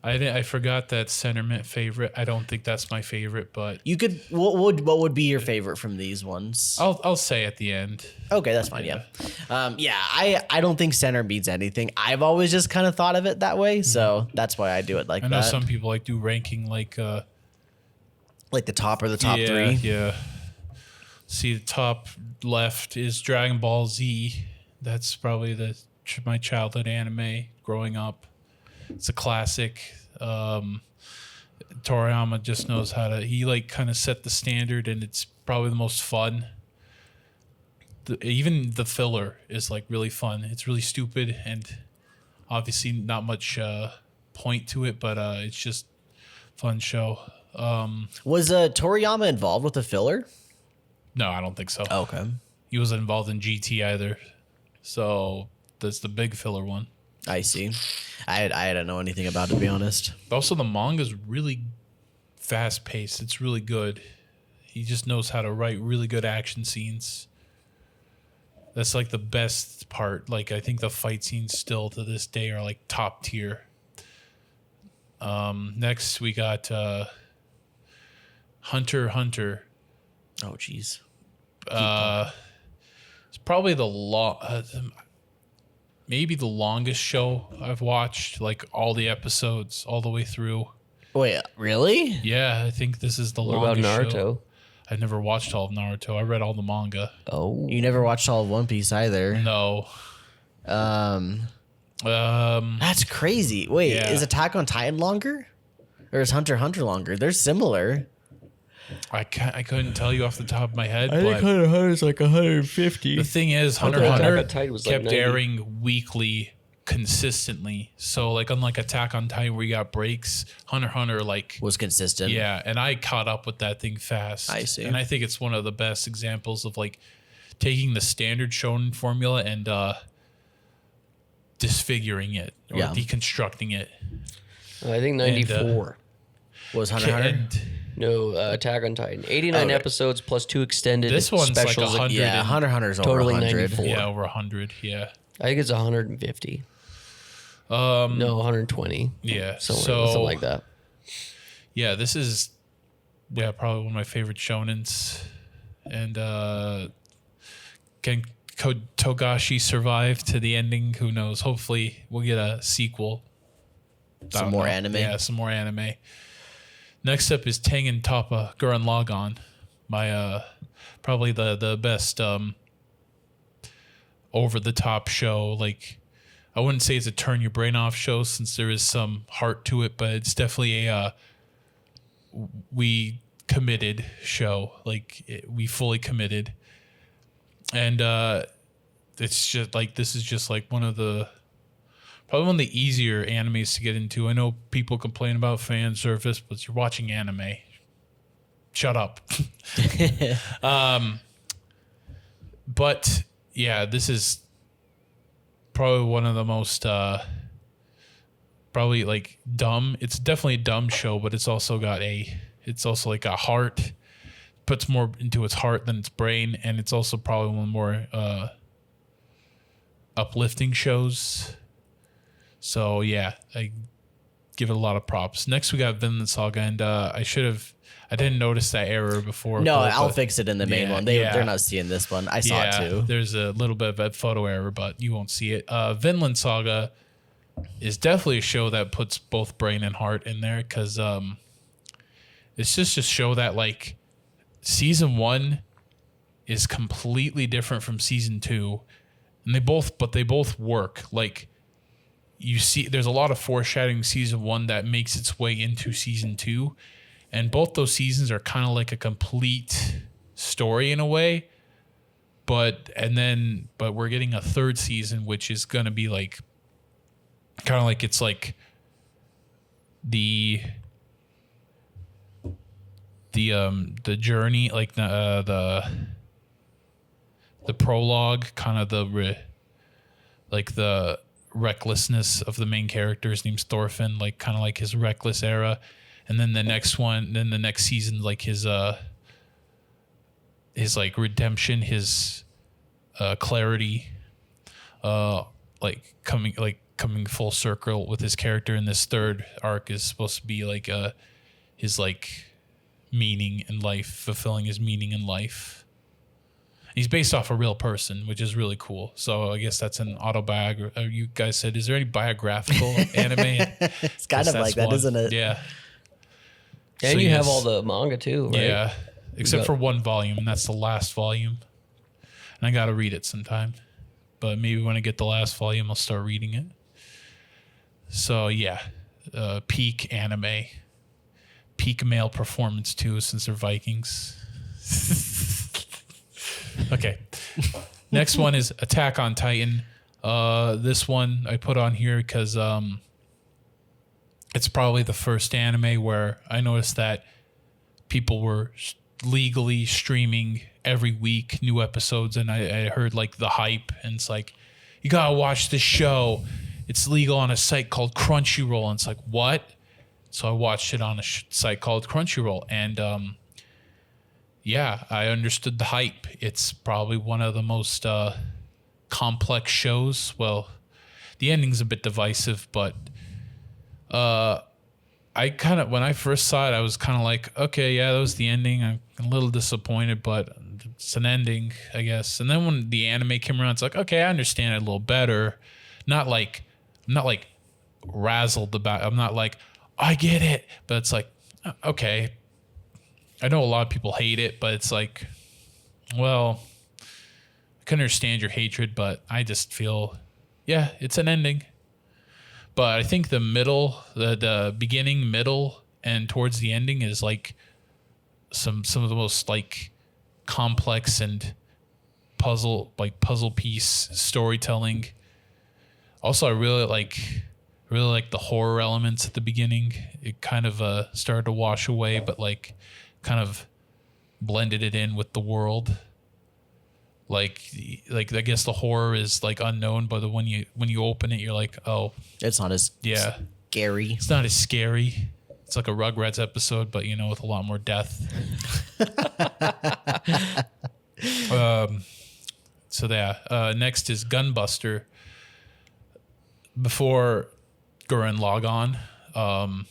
I forgot that sentiment favorite. I don't think that's my favorite, but You could. What would be your favorite from these ones? I'll say at the end. Okay, that's fine. Yeah. I don't think center beats anything. I've always just kind of thought of it that way, so that's why I do it like I know that. some people like do ranking like Like the top or the top yeah, 3. Yeah. See, the top left is Dragon Ball Z. That's probably my childhood anime growing up. It's a classic. Toriyama just knows how to. He like kind of set the standard, and it's probably the most fun. Even the filler is like really fun. It's really stupid and obviously not much point to it, but it's just fun show. Was Toriyama involved with the filler? No, I don't think so. Okay. He wasn't involved in GT either. So that's the big filler one. I see. I don't know anything about it, to be honest. Also, the manga's really fast paced. It's really good. He just knows how to write really good action scenes. That's like the best part. Like, I think the fight scenes still to this day are like top tier. Next, we got Hunter x Hunter. Oh, jeez. It's probably maybe the longest show I've watched, like all the episodes all the way through. Wait, really? Yeah, I think this is the What about longest Naruto? show. I never watched all of Naruto. I read all the manga. Oh, You never watched all of One Piece either. No. That's crazy. Wait, Yeah. is Attack on Titan longer? Or is Hunter x Hunter longer? They're similar. I couldn't tell you off the top of my head, but Hunter x Hunter is like 150. the thing is, Hunter x Attack Hunter on Titan was like kept 90. airing weekly consistently. So, like, unlike Attack on Titan where you got breaks, Hunter x Hunter, like, Was consistent. yeah, and I caught up with that thing fast. I see. And I think it's one of the best examples of, like, taking the standard shonen formula and disfiguring it or Yeah. deconstructing it. I think 94. Was Hunter x Hunter? And No, Attack on Titan. 89 Okay. episodes plus 2 extended this one's like specials. 100. Yeah, Hunter x Hunter's over Totally 100. 94. Yeah, over 100. Yeah. I think it's 150. No, 120. Yeah. Something like that. Yeah, this is probably one of my favorite shonens. And can Togashi survive to the ending? Who knows? Hopefully we'll get a sequel. Some more anime? Yeah, some more anime. Next up is Tengen Toppa Gurren Lagann. My probably the best over the top show. Like, I wouldn't say it's a turn your brain off show since there is some heart to it, but it's definitely a we committed show. Like, we fully committed. And it's just like, this is just like probably one of the easier animes to get into. I know people complain about fan service, but you're watching anime. Shut up. But yeah, this is probably one of the most probably like dumb. It's definitely a dumb show, but it's also like a heart. Puts more into its heart than its brain, and it's also probably one of the more uplifting shows. So yeah, give it a lot of props. Next, we got Vinland Saga, and I didn't notice that error before. No, I'll fix it in the main one. They're not seeing this one. I saw it too. There's a little bit of a photo error, but you won't see it. Vinland Saga is definitely a show that puts both brain and heart in there, because it's just a show that, like, season 1 is completely different from season 2, and they both work. Like, you see, there's a lot of foreshadowing season 1 that makes its way into season 2, and both those seasons are kind of like a complete story in a way. But we're getting a third season, which is gonna be like kind of like, it's like the journey, like the prologue, kind of the recklessness of the main character. His name's Thorfinn, like kind of like his reckless era, and then the next season, like his like redemption, his clarity, like coming full circle with his character. And this third arc is supposed to be like his like meaning in life, fulfilling his meaning in life. He's based off a real person, which is really cool. So I guess that's an autobiography. You guys said, is there any biographical anime? It's kind of like that, isn't it? Yeah. And so you have all the manga too, right? Yeah, except for one volume, and that's the last volume. And I got to read it sometime. But maybe when I get the last volume, I'll start reading it. So yeah, peak anime. Peak male performance too, since they're Vikings. Okay. Next one is Attack on Titan. This one I put on here because it's probably the first anime where I noticed that people were legally streaming every week new episodes, and I heard like the hype, and it's like, you gotta watch this show. It's legal on a site called Crunchyroll, and it's like, what? So I watched it on a site called Crunchyroll, and yeah, I understood the hype. It's probably one of the most complex shows. Well, the ending's a bit divisive, but I kind of, when I first saw it, I was kind of like, okay, yeah, that was the ending. I'm a little disappointed, but it's an ending, I guess. And then when the anime came around, it's like, okay, I understand it a little better. I'm not like razzled about it. I'm not like, I get it, but it's like, okay. I know a lot of people hate it, but it's like, well, I can understand your hatred, but I just feel, yeah, it's an ending. But I think the middle, the beginning, middle, and towards the ending is like some of the most like complex and puzzle piece storytelling. Also, I really like the horror elements at the beginning. It kind of started to wash away, but like kind of blended it in with the world. Like I guess the horror is like unknown, but when you open it, you're like, oh, it's not as scary. It's not as scary. It's like a Rugrats episode, but with a lot more death. So yeah. Next is Gunbuster. Before Gurren Lagann, I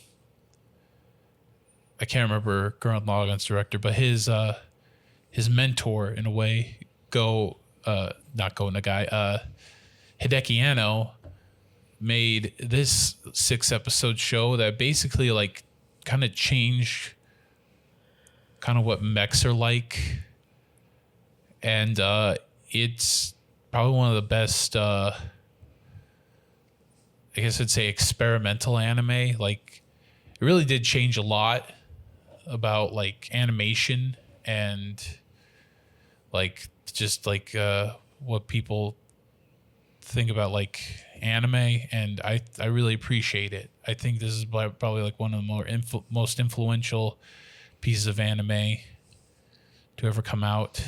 can't remember Gurren Lagann's director, but his mentor in a way, Hideki Anno, made this 6-episode show that basically like kind of changed kind of what mechs are like, and it's probably one of the best I guess I'd say experimental anime. Like, it really did change a lot about like animation and like just like what people think about like anime, and I really appreciate it. I think this is probably like one of the most influential pieces of anime to ever come out.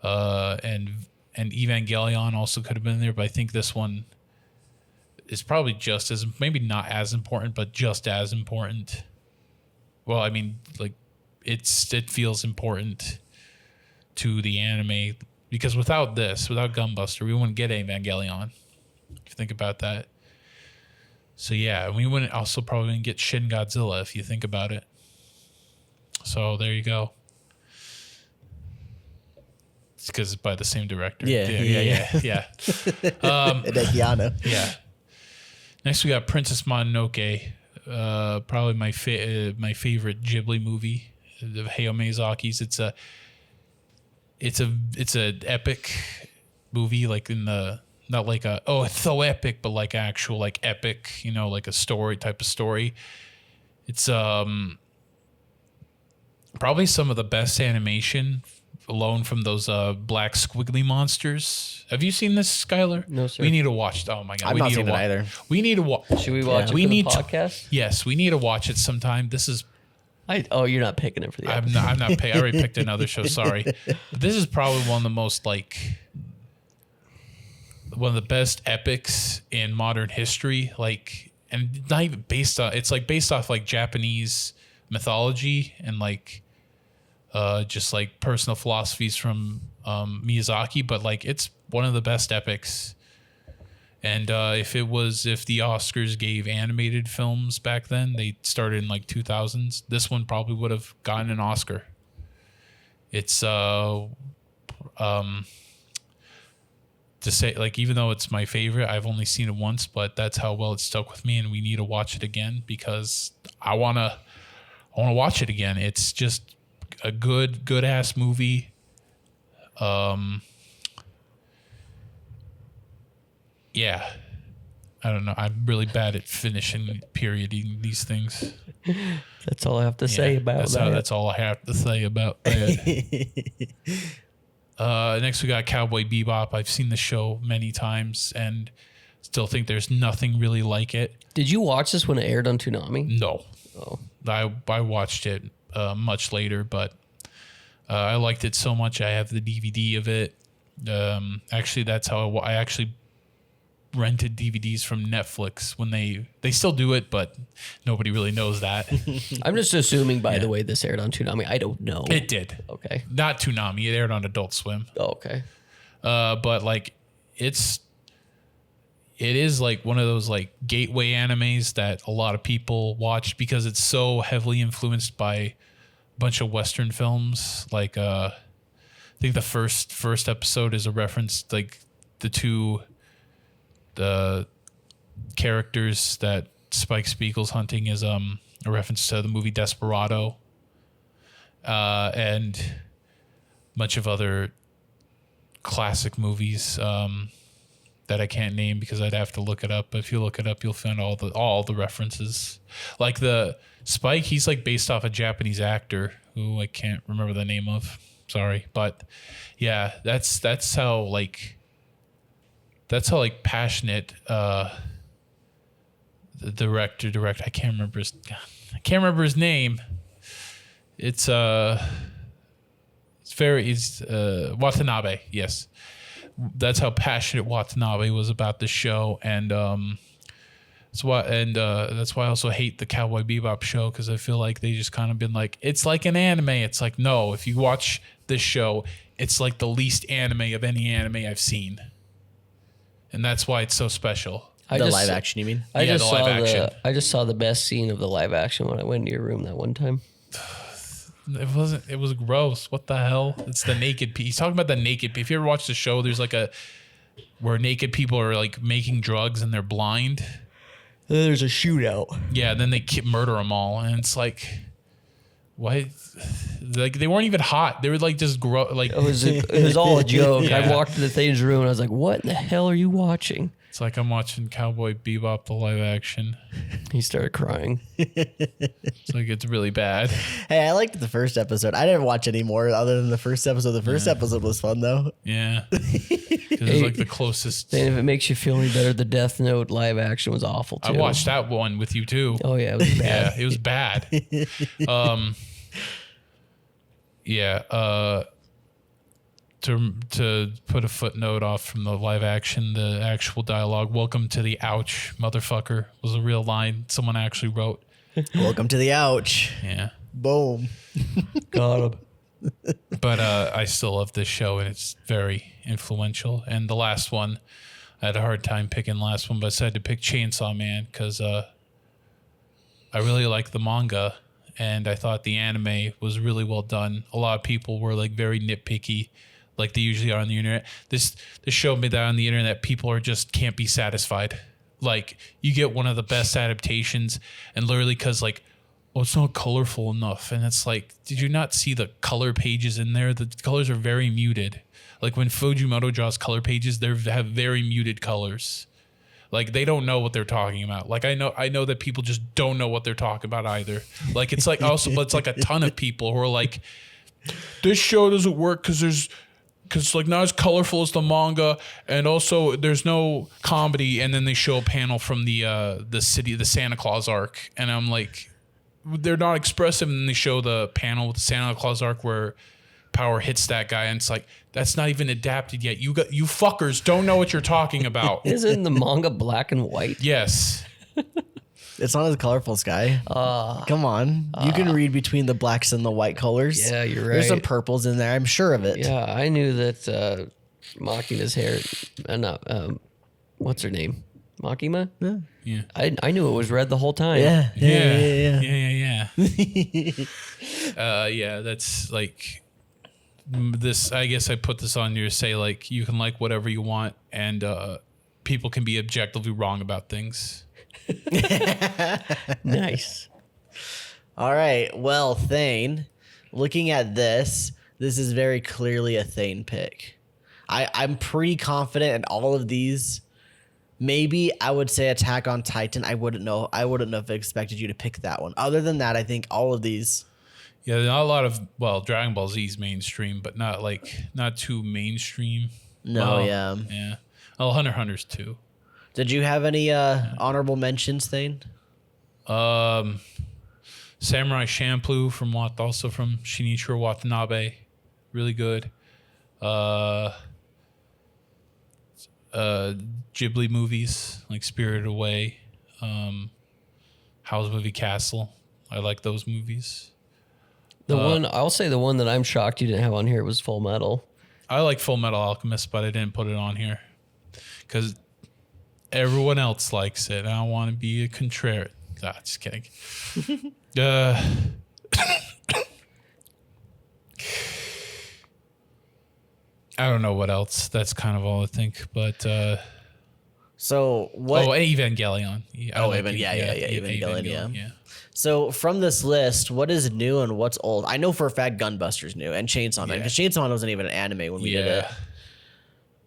And Evangelion also could have been there, but I think this one is probably just as, maybe not as important, but just as important. Well, I mean, like it feels important to the anime, because without Gunbuster, we wouldn't get Evangelion. If you think about that. So yeah, we wouldn't also probably get Shin Godzilla if you think about it. So there you go. It's because it's by the same director. Yeah. Hideaki Yeah. Next we got Princess Mononoke. Probably my favorite Ghibli movie of Hayao Miyazaki's. It's a epic movie, like in the not like a it's so epic, but like actual like epic, like a story type of story. It's probably some of the best animation alone from those black squiggly monsters. Have you seen this, Skylar? No, sir. We need to watch. Oh my god, I've not seen it either. We need to watch. Should we watch it for the podcast? Yes, we need to watch it sometime. This is. You're not picking it for the episode. I'm not paying. I already picked another show. Sorry. But this is probably one of the most one of the best epics in modern history. And not even based on. It's based off Japanese mythology and just personal philosophies from Miyazaki. But it's one of the best epics. And if the Oscars gave animated films back then, they started in 2000s. This one probably would have gotten an Oscar. It's to say even though it's my favorite, I've only seen it once, but that's how well it stuck with me, and we need to watch it again because I wanna watch it again. It's just a good ass movie. Yeah, I don't know. I'm really bad at perioding these things. That's all I have to say about that. That's all I have to say about that. Next, we got Cowboy Bebop. I've seen the show many times and still think there's nothing really like it. Did you watch this when it aired on Toonami? No. Oh. I watched it much later, but I liked it so much. I have the DVD of it. Actually, that's how I actually rented DVDs from Netflix when they still do it, but nobody really knows that. I'm just assuming, by the way, this aired on Toonami. I don't know. It did. Okay. Not Toonami. It aired on Adult Swim. Oh, okay. But it is one of those gateway animes that a lot of people watch because it's so heavily influenced by a bunch of Western films. I think the first episode is a reference the characters that Spike Spiegel's hunting is a reference to the movie Desperado, and a bunch of other classic movies that I can't name because I'd have to look it up. But if you look it up, you'll find all the references. The Spike, he's based off a Japanese actor who I can't remember the name of. Sorry, but yeah, that's how passionate the director. I can't remember his name. It's Watanabe. Yes, that's how passionate Watanabe was about the show, and that's why I also hate the Cowboy Bebop show because I feel like they just kind of been it's like an anime. It's no, if you watch this show, it's the least anime of any anime I've seen. And that's why it's so special. The live action, you mean? I just saw the best scene of the live action when I went into your room that one time. It was gross. What the hell? It's the naked people. He's talking about the naked people. If you ever watch the show, there's where naked people are making drugs and they're blind. There's a shootout. Yeah, then they murder them all. And it's what? They weren't even hot. They were just grow. It was all a joke. Yeah. I walked to the thing's room and I was like, "What in the hell are you watching?" It's I'm watching Cowboy Bebop the live action. He started crying. It's it's really bad. Hey, I liked the first episode. I didn't watch any more other than the first episode. The first episode was fun though. Yeah, because it's the closest. And if it makes you feel any better, the Death Note live action was awful too. I watched that one with you too. Oh yeah, it was bad. Yeah, it was bad. To put a footnote off from the live action, the actual dialogue, "Welcome to the ouch, motherfucker," was a real line someone actually wrote. Welcome to the ouch. Yeah. Boom. Got him. But I still love this show, and it's very influential. And the last one I had a hard time picking last one, but I decided to pick Chainsaw Man because I really like the manga, and I thought the anime was really well done. A lot of people were like very nitpicky, like they usually are on the internet. This showed me that on the internet, people are just can't be satisfied. Like you get one of the best adaptations, and literally because like, oh, it's not colorful enough, and it's like, did you not see the color pages in there? The colors are very muted. Like when Fujimoto draws color pages, they have very muted colors. Like they don't know what they're talking about. Like I know that people just don't know what they're talking about either. Like it's like also, but it's like a ton of people who are like, this show doesn't work because like not as colorful as the manga, and also there's no comedy. And then they show a panel from the Santa Claus arc, and I'm like, they're not expressive. And then they show the panel with the Santa Claus arc where Power hits that guy, and it's like, that's not even adapted yet. You fuckers don't know what you're talking about. Isn't the manga black and white? Yes. It's not as colorful, Sky. Come on. You can read between the blacks and the white colors. Yeah, you're right. There's some purples in there. I'm sure of it. Yeah, I knew that Makima's hair, what's her name? Makima? Yeah. I knew it was red the whole time. Yeah. Yeah, that's like this. I guess I put this on here to say like you can like whatever you want, and people can be objectively wrong about things. Nice. All right. Well, Thane, looking at this is very clearly a Thane pick. I'm pretty confident in all of these. Maybe I would say Attack on Titan. I wouldn't know if I expected you to pick that one. Other than that, I think all of these. Yeah, not a lot of, well, Dragon Ball Z's mainstream, but not too mainstream. No, well, yeah. Yeah. Oh, Hunter x Hunter's too. Did you have any honorable mentions, Thane? Samurai Champloo also from Shinichiro Watanabe. Really good. Ghibli movies like Spirited Away, Howl's Moving Castle. I like those movies. I'll say the one that I'm shocked you didn't have on here was Full Metal. I like Full Metal Alchemist, but I didn't put it on here because everyone else likes it. I don't want to be a contrarian. Just kidding. I don't know what else. That's kind of all I think. But so what? Oh, Evangelion. Evangelion. Yeah. So from this list, what is new and what's old? I know for a fact Gunbuster's new and Chainsaw Man, because Chainsaw Man wasn't even an anime when we did it.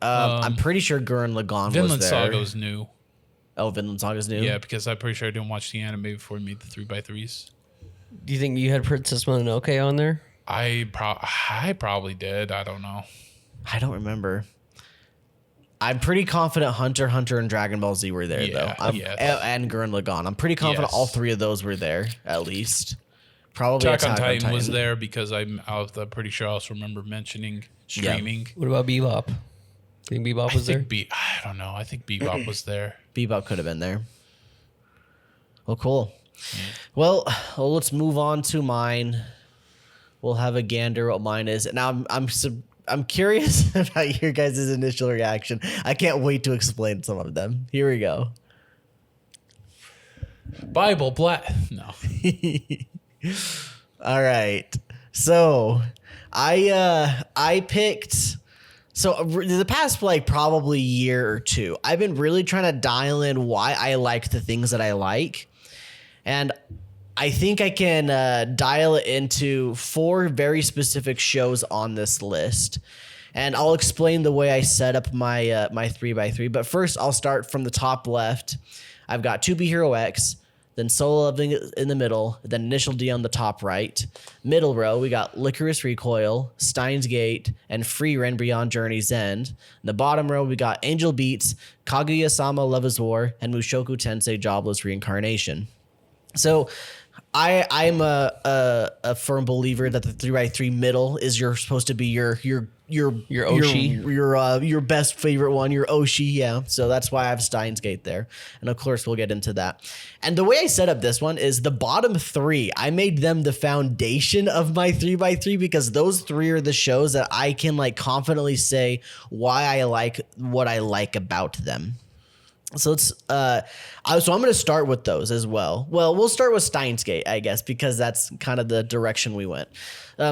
I'm pretty sure Gurren Lagann was there. Vinland Saga's new. Oh, Vinland Saga's new? Yeah, because I'm pretty sure I didn't watch the anime before we made the 3x3's. Do you think you had Princess Mononoke on there? I probably did. I don't know. I don't remember. I'm pretty confident Hunter x Hunter and Dragon Ball Z were there, though. And Gurren Lagann. I'm pretty confident all three of those were there, at least. Probably Attack on Titan was there because I'm pretty sure I also remember mentioning streaming. What about Bebop? Think Bebop was there? I don't know. I think Bebop was there. Bebop could have been there. Well, cool. Yeah. Well, let's move on to mine. We'll have a gander what mine is. Now, I'm curious about your guys' initial reaction. I can't wait to explain some of them. Here we go. Bible black. No. All right. So I picked. So the past probably year or two, I've been really trying to dial in why I like the things that I like, and I think I can dial it into 4 very specific shows on this list, and I'll explain the way I set up my my 3x3. But first, I'll start from the top left. I've got 2B Hero X, then Solo Leveling in the middle, then Initial D on the top right. Middle row, we got Licorice Recoil, Steins Gate, and Frieren Beyond Journey's End. In the bottom row, we got Angel Beats, Kaguya-sama Love is War, and Mushoku Tensei Jobless Reincarnation. So I'm a firm believer that the 3x3 middle is supposed to be your your Oshi. your best favorite one, your Oshi, yeah. So that's why I have Steins Gate there, and of course we'll get into that. And the way I set up this one is the bottom 3. I made them the foundation of my 3x3 because those 3 are the shows that I can like confidently say why I like what I like about them. So let's so I'm going to start with those as well. Well, we'll start with Steins Gate, I guess, because that's kind of the direction we went.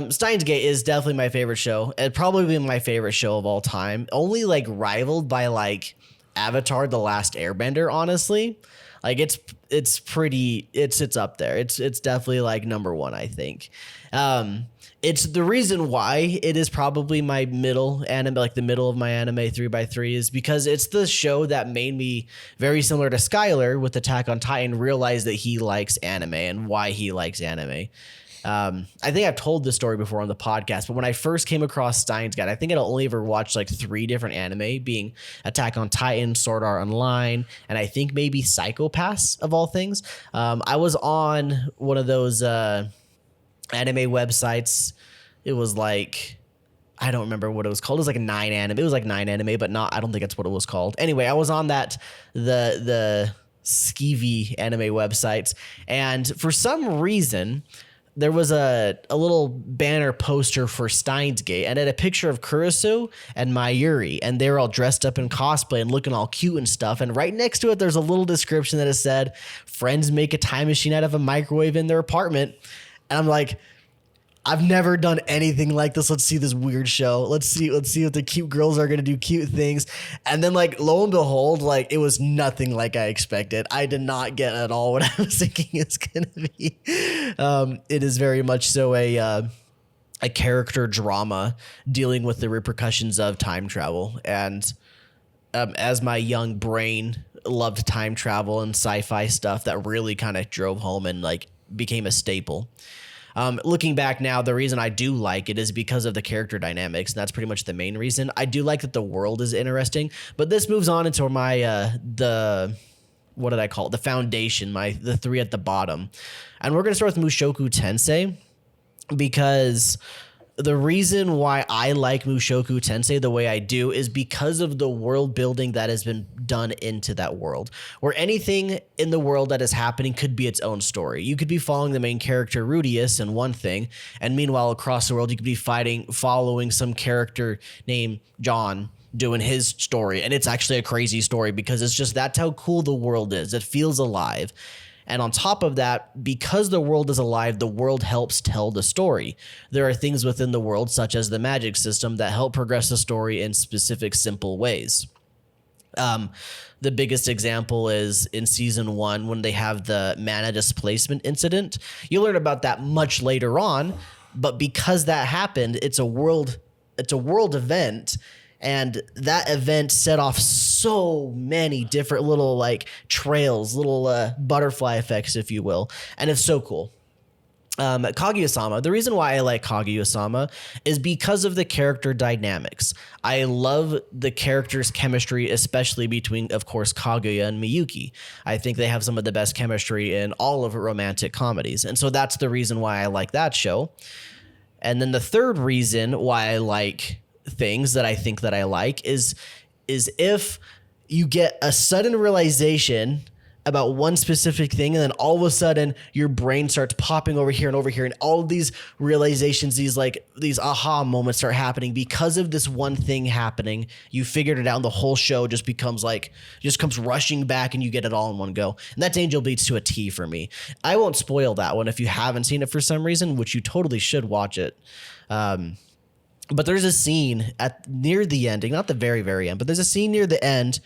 Steins Gate is definitely my favorite show. It'd probably be my favorite show of all time. Only like rivaled by like Avatar: The Last Airbender, honestly. Like it's up there. It's definitely like number 1, I think. It's the reason why it is probably my middle anime, like the middle of my anime 3x3 is because it's the show that made me, very similar to Skylar with Attack on Titan, realize that he likes anime and why he likes anime. I think I've told this story before on the podcast, but when I first came across Steins Gate, I think I'd only ever watched like 3 different anime, being Attack on Titan, Sword Art Online, and I think maybe Psycho Pass of all things. I was on one of those anime websites. It was like, I don't remember what it was called. It was like a 9 anime. It was like 9 anime, but not, I don't think that's what it was called. Anyway, I was on that, the skeevy anime websites. And for some reason, there was a little banner poster for Steins Gate, and it had a picture of Kurisu and Mayuri, and they were all dressed up in cosplay and looking all cute and stuff. And right next to it, there's a little description that it said, friends make a time machine out of a microwave in their apartment. And I'm like, I've never done anything like this. Let's see this weird show. Let's see if the cute girls are going to do cute things. And then like, lo and behold, like it was nothing like I expected. I did not get at all what I was thinking it's going to be. It is very much so a character drama dealing with the repercussions of time travel. And as my young brain loved time travel and sci-fi stuff, that really kind of drove home and like became a staple. Looking back now, the reason I do like it is because of the character dynamics, and that's pretty much the main reason. I do like that the world is interesting, but this moves on into my what did I call it? The foundation, the 3 at the bottom. And we're going to start with Mushoku Tensei, because the reason why I like Mushoku Tensei the way I do is because of the world building that has been done into that world, where anything in the world that is happening could be its own story. You could be following the main character Rudius in one thing, and meanwhile across the world you could be following some character named John doing his story, and it's actually a crazy story because that's how cool the world is. It feels alive. And on top of that, because the world is alive, the world helps tell the story. There are things within the world, such as the magic system, that help progress the story in specific, simple ways. The biggest example is in season 1 when they have the mana displacement incident. You learn about that much later on, but because that happened, it's a world event. And that event set off so many different little like trails, little butterfly effects, if you will. And it's so cool. Kaguya-sama, the reason why I like Kaguya-sama is because of the character dynamics. I love the characters' chemistry, especially between, of course, Kaguya and Miyuki. I think they have some of the best chemistry in all of romantic comedies. And so that's the reason why I like that show. And then the third reason why I like things that I think that I like is if you get a sudden realization about one specific thing, and then all of a sudden your brain starts popping over here, and all of these realizations, these aha moments start happening because of this one thing happening. You figured it out, and the whole show just comes rushing back, and you get it all in one go. And that's Angel Beats to a T for me. I won't spoil that one if you haven't seen it for some reason, which you totally should watch it. But there's a scene near the ending, not the very, very end, but there's a scene near the end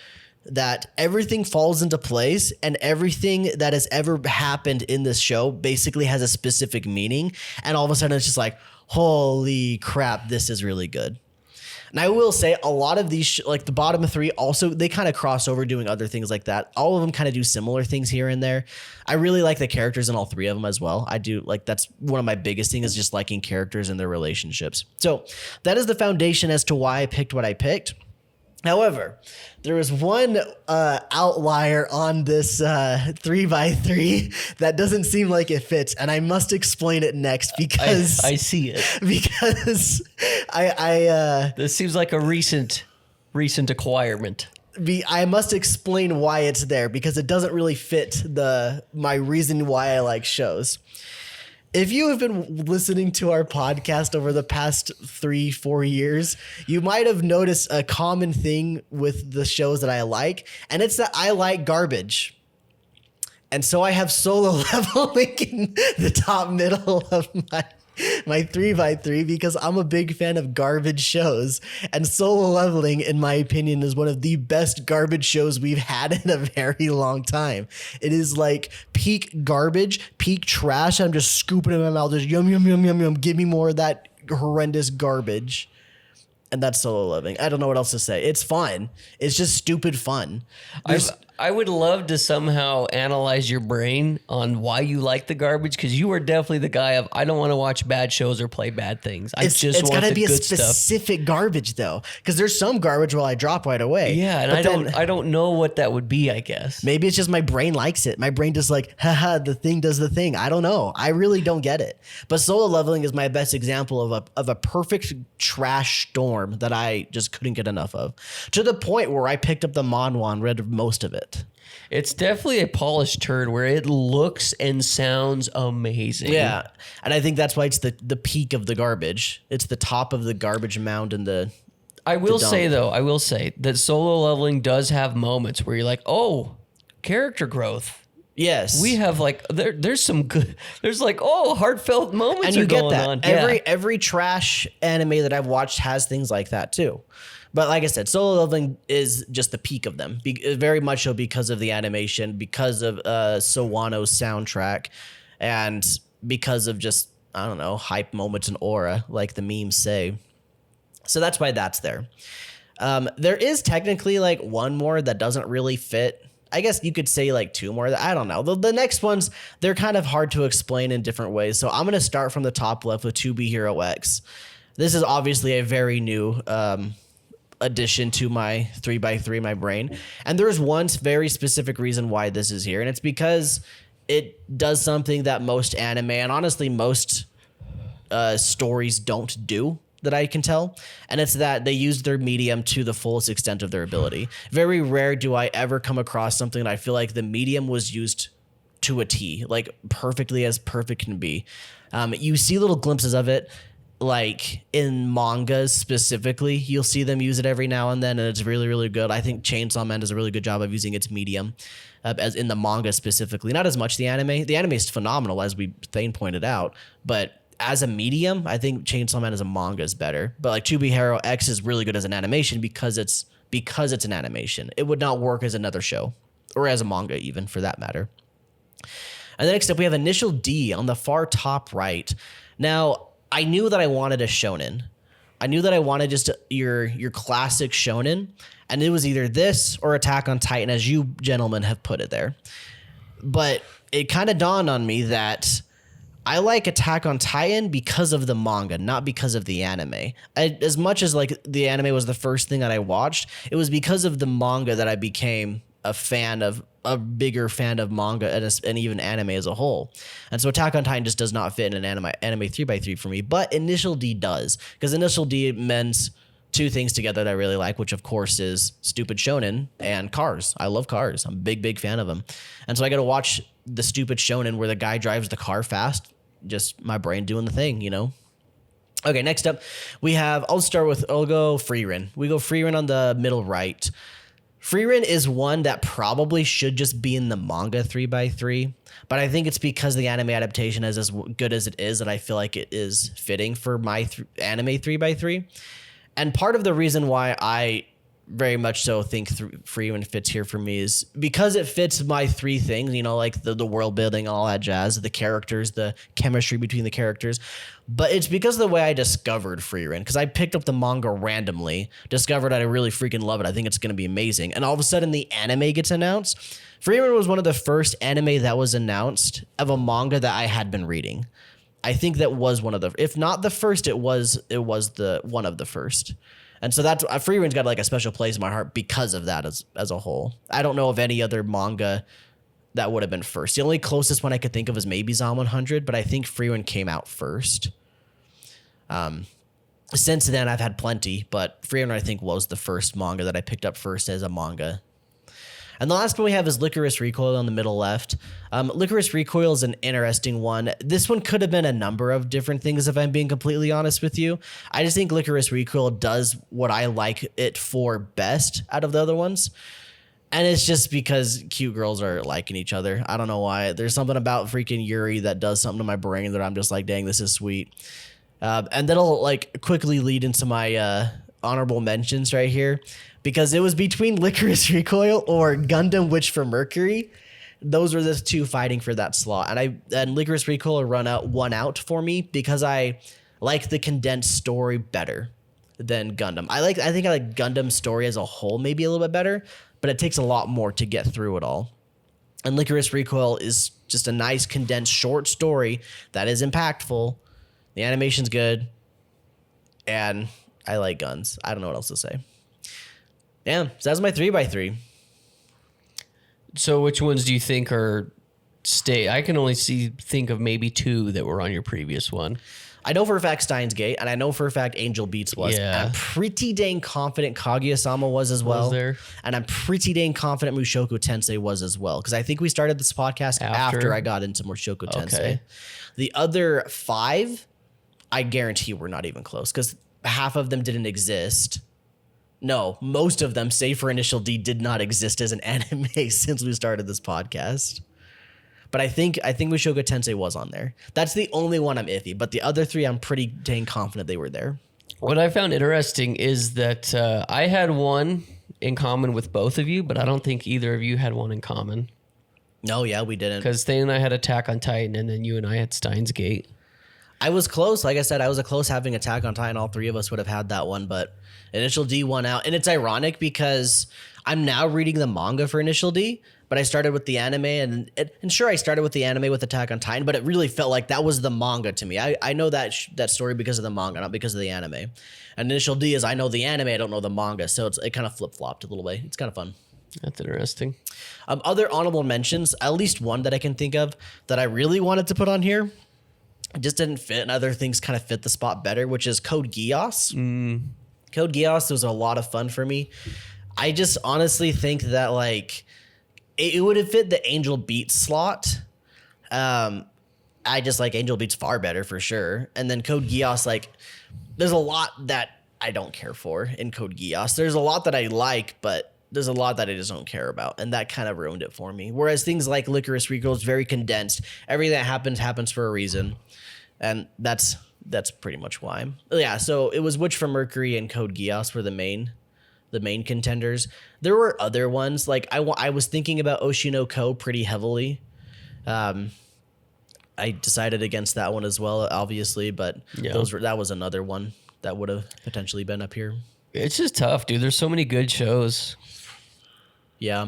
that everything falls into place, and everything that has ever happened in this show basically has a specific meaning. And all of a sudden it's just like, holy crap, this is really good. And I will say a lot of these, like the bottom 3 also, they kind of cross over doing other things like that. All of them kind of do similar things here and there. I really like the characters in all 3 of them as well. I do like, that's one of my biggest things, is just liking characters and their relationships. So that is the foundation as to why I picked what I picked. However, there was one outlier on this 3x3 that doesn't seem like it fits, and I must explain it next because I see it. Because This seems like a recent acquirement. I must explain why it's there because it doesn't really fit my reason why I like shows. If you have been listening to our podcast over the past 3-4 years, you might have noticed a common thing with the shows that I like, and it's that I like garbage. And so I have Solo Leveling in the top middle of my 3x3 because I'm a big fan of garbage shows, and Solo Leveling, in my opinion, is one of the best garbage shows we've had in a very long time. It is like peak garbage, peak trash. I'm just scooping it in my mouth, just yum, yum, yum, yum, yum. Give me more of that horrendous garbage. And that's Solo Leveling. I don't know what else to say. It's fun. It's just stupid fun. I would love to somehow analyze your brain on why you like the garbage, because you are definitely the guy of I don't want to watch bad shows or play bad things. It's gotta be a good specific garbage though, because there's some garbage where I drop right away. Yeah, and I don't know what that would be. I guess maybe it's just my brain likes it. My brain just like, haha, the thing does the thing. I don't know. I really don't get it. But Solo Leveling is my best example of a perfect trash storm that I just couldn't get enough of, to the point where I picked up the manhwa and read most of it. It's definitely a polished turd where it looks and sounds amazing. Yeah, and I think that's why it's the peak of the garbage. It's the top of the garbage mound and the. I will say that Solo Leveling does have moments where you're like, oh, character growth. Yes, we have like there's some good. There's like heartfelt moments, and you are get going that. on. Every trash anime that I've watched has things like that too. But like I said, Solo Leveling is just the peak of them. Very much so because of the animation, because of Sawano's soundtrack, and because of just, I don't know, hype moments and aura, like the memes say. So that's why that's there. There is technically like one more that doesn't really fit. I guess you could say like two more. I don't know. The next ones, they're kind of hard to explain in different ways. So I'm going to start from the top left with 2B Hero X. This is obviously a very new addition to my 3x3, my brain. And there's one very specific reason why this is here. And it's because it does something that most anime and honestly most stories don't do, that I can tell. And it's that they use their medium to the fullest extent of their ability. Very rare do I ever come across something that I feel like the medium was used to a T, like perfectly as perfect can be. You see little glimpses of it, like in mangas specifically. You'll see them use it every now and then, and it's really, really good. I think Chainsaw Man does a really good job of using its medium, as in the manga specifically. Not as much the anime. The anime is phenomenal, as Thane pointed out, but as a medium, I think Chainsaw Man as a manga is better. But like 2B Hero X is really good as an animation because it's an animation. It would not work as another show or as a manga even, for that matter. And then next up we have Initial D on the far top right. Now, I knew that I wanted a shonen. I knew that I wanted just your classic shonen, and it was either this or Attack on Titan, as you gentlemen have put it there. But it kind of dawned on me that I like Attack on Titan because of the manga, not because of the anime. As much as like the anime was the first thing that I watched, it was because of the manga that I became a bigger fan of manga and even anime as a whole. And so Attack on Titan just does not fit in an anime 3x3 for me, but Initial D does, because Initial D mends two things together that I really like, which of course is stupid shonen and cars. I love cars. I'm a big fan of them. And so I got to watch the stupid shonen where the guy drives the car fast, just my brain doing the thing, you know? Okay, next up I'll go Frieren. We go Frieren on the middle right. Frieren is one that probably should just be in the manga 3x3, but I think it's because the anime adaptation is as good as it is that I feel like it is fitting for my anime 3x3. And part of the reason why I very much so think Frieren fits here for me is because it fits my three things, you know, like the world building, all that jazz, the characters, the chemistry between the characters. But it's because of the way I discovered Frieren, because I picked up the manga randomly, discovered that I really freaking love it. I think it's going to be amazing. And all of a sudden the anime gets announced. Frieren was one of the first anime that was announced of a manga that I had been reading. I think that was one of the, if not the first, it was the one of the first. And so that's Free Run's got like a special place in my heart because of that as a whole. I don't know of any other manga that would have been first. The only closest one I could think of is maybe Zom 100, but I think Free Run came out first. Since then, I've had plenty, but Free Run I think was the first manga that I picked up first as a manga. And the last one we have is Licorice Recoil on the middle left. Licorice Recoil is an interesting one. This one could have been a number of different things if I'm being completely honest with you. I just think Licorice Recoil does what I like it for best out of the other ones. And it's just because cute girls are liking each other. I don't know why. There's something about freaking Yuri that does something to my brain that I'm just like, dang, this is sweet. And that'll like quickly lead into my honorable mentions right here. Because it was between Licorice Recoil or Gundam Witch for Mercury. Those were the two fighting for that slot. And Licorice Recoil won out for me because I like the condensed story better than Gundam. I think I like Gundam's story as a whole maybe a little bit better, but it takes a lot more to get through it all. And Licorice Recoil is just a nice condensed short story that is impactful. The animation's good. And I like guns. I don't know what else to say. Yeah, so that's my 3x3. So which ones do you think are stay? I can only think of maybe 2 that were on your previous one. I know for a fact Steins Gate, and I know for a fact Angel Beats was. Yeah. And I'm pretty dang confident Kaguya-sama was as well. Was there? And I'm pretty dang confident Mushoku Tensei was as well. Because I think we started this podcast after I got into Mushoku Tensei. Okay. The other 5, I guarantee were not even close. Because half of them didn't exist. No, most of them, save for Initial D, did not exist as an anime since we started this podcast. But I think Mushoku Tensei was on there. That's the only one I'm iffy. But the other 3, I'm pretty dang confident they were there. What I found interesting is that I had one in common with both of you, but I don't think either of you had one in common. No, yeah, we didn't. Because Thane and I had Attack on Titan, and then you and I had Steins Gate. I was close. Like I said, I was close having Attack on Titan. All 3 of us would have had that one, but Initial D won out. And it's ironic because I'm now reading the manga for Initial D, but I started with the anime. And sure, I started with the anime with Attack on Titan, but it really felt like that was the manga to me. I know that story because of the manga, not because of the anime. And Initial D is I know the anime, I don't know the manga. So it kind of flip-flopped a little way. It's kind of fun. That's interesting. Other honorable mentions, at least one that I can think of that I really wanted to put on here. It just didn't fit, and other things kind of fit the spot better, which is Code Geass. Code Geass was a lot of fun for me. I just honestly think that like it would have fit the Angel Beats slot. I just like Angel Beats far better for sure. And then Code Geass, like there's a lot that I don't care for in Code Geass. There's a lot that I like, but there's a lot that I just don't care about, and that kind of ruined it for me. Whereas things like Licorice Recoil is very condensed. Everything that happens for a reason. And that's pretty much why. Yeah, so it was Witch from Mercury and Code Geass were the main contenders. There were other ones like I was thinking about Oshino Ko pretty heavily. I decided against that one as well, obviously, but that was another one that would have potentially been up here. It's just tough, dude. There's so many good shows. Yeah,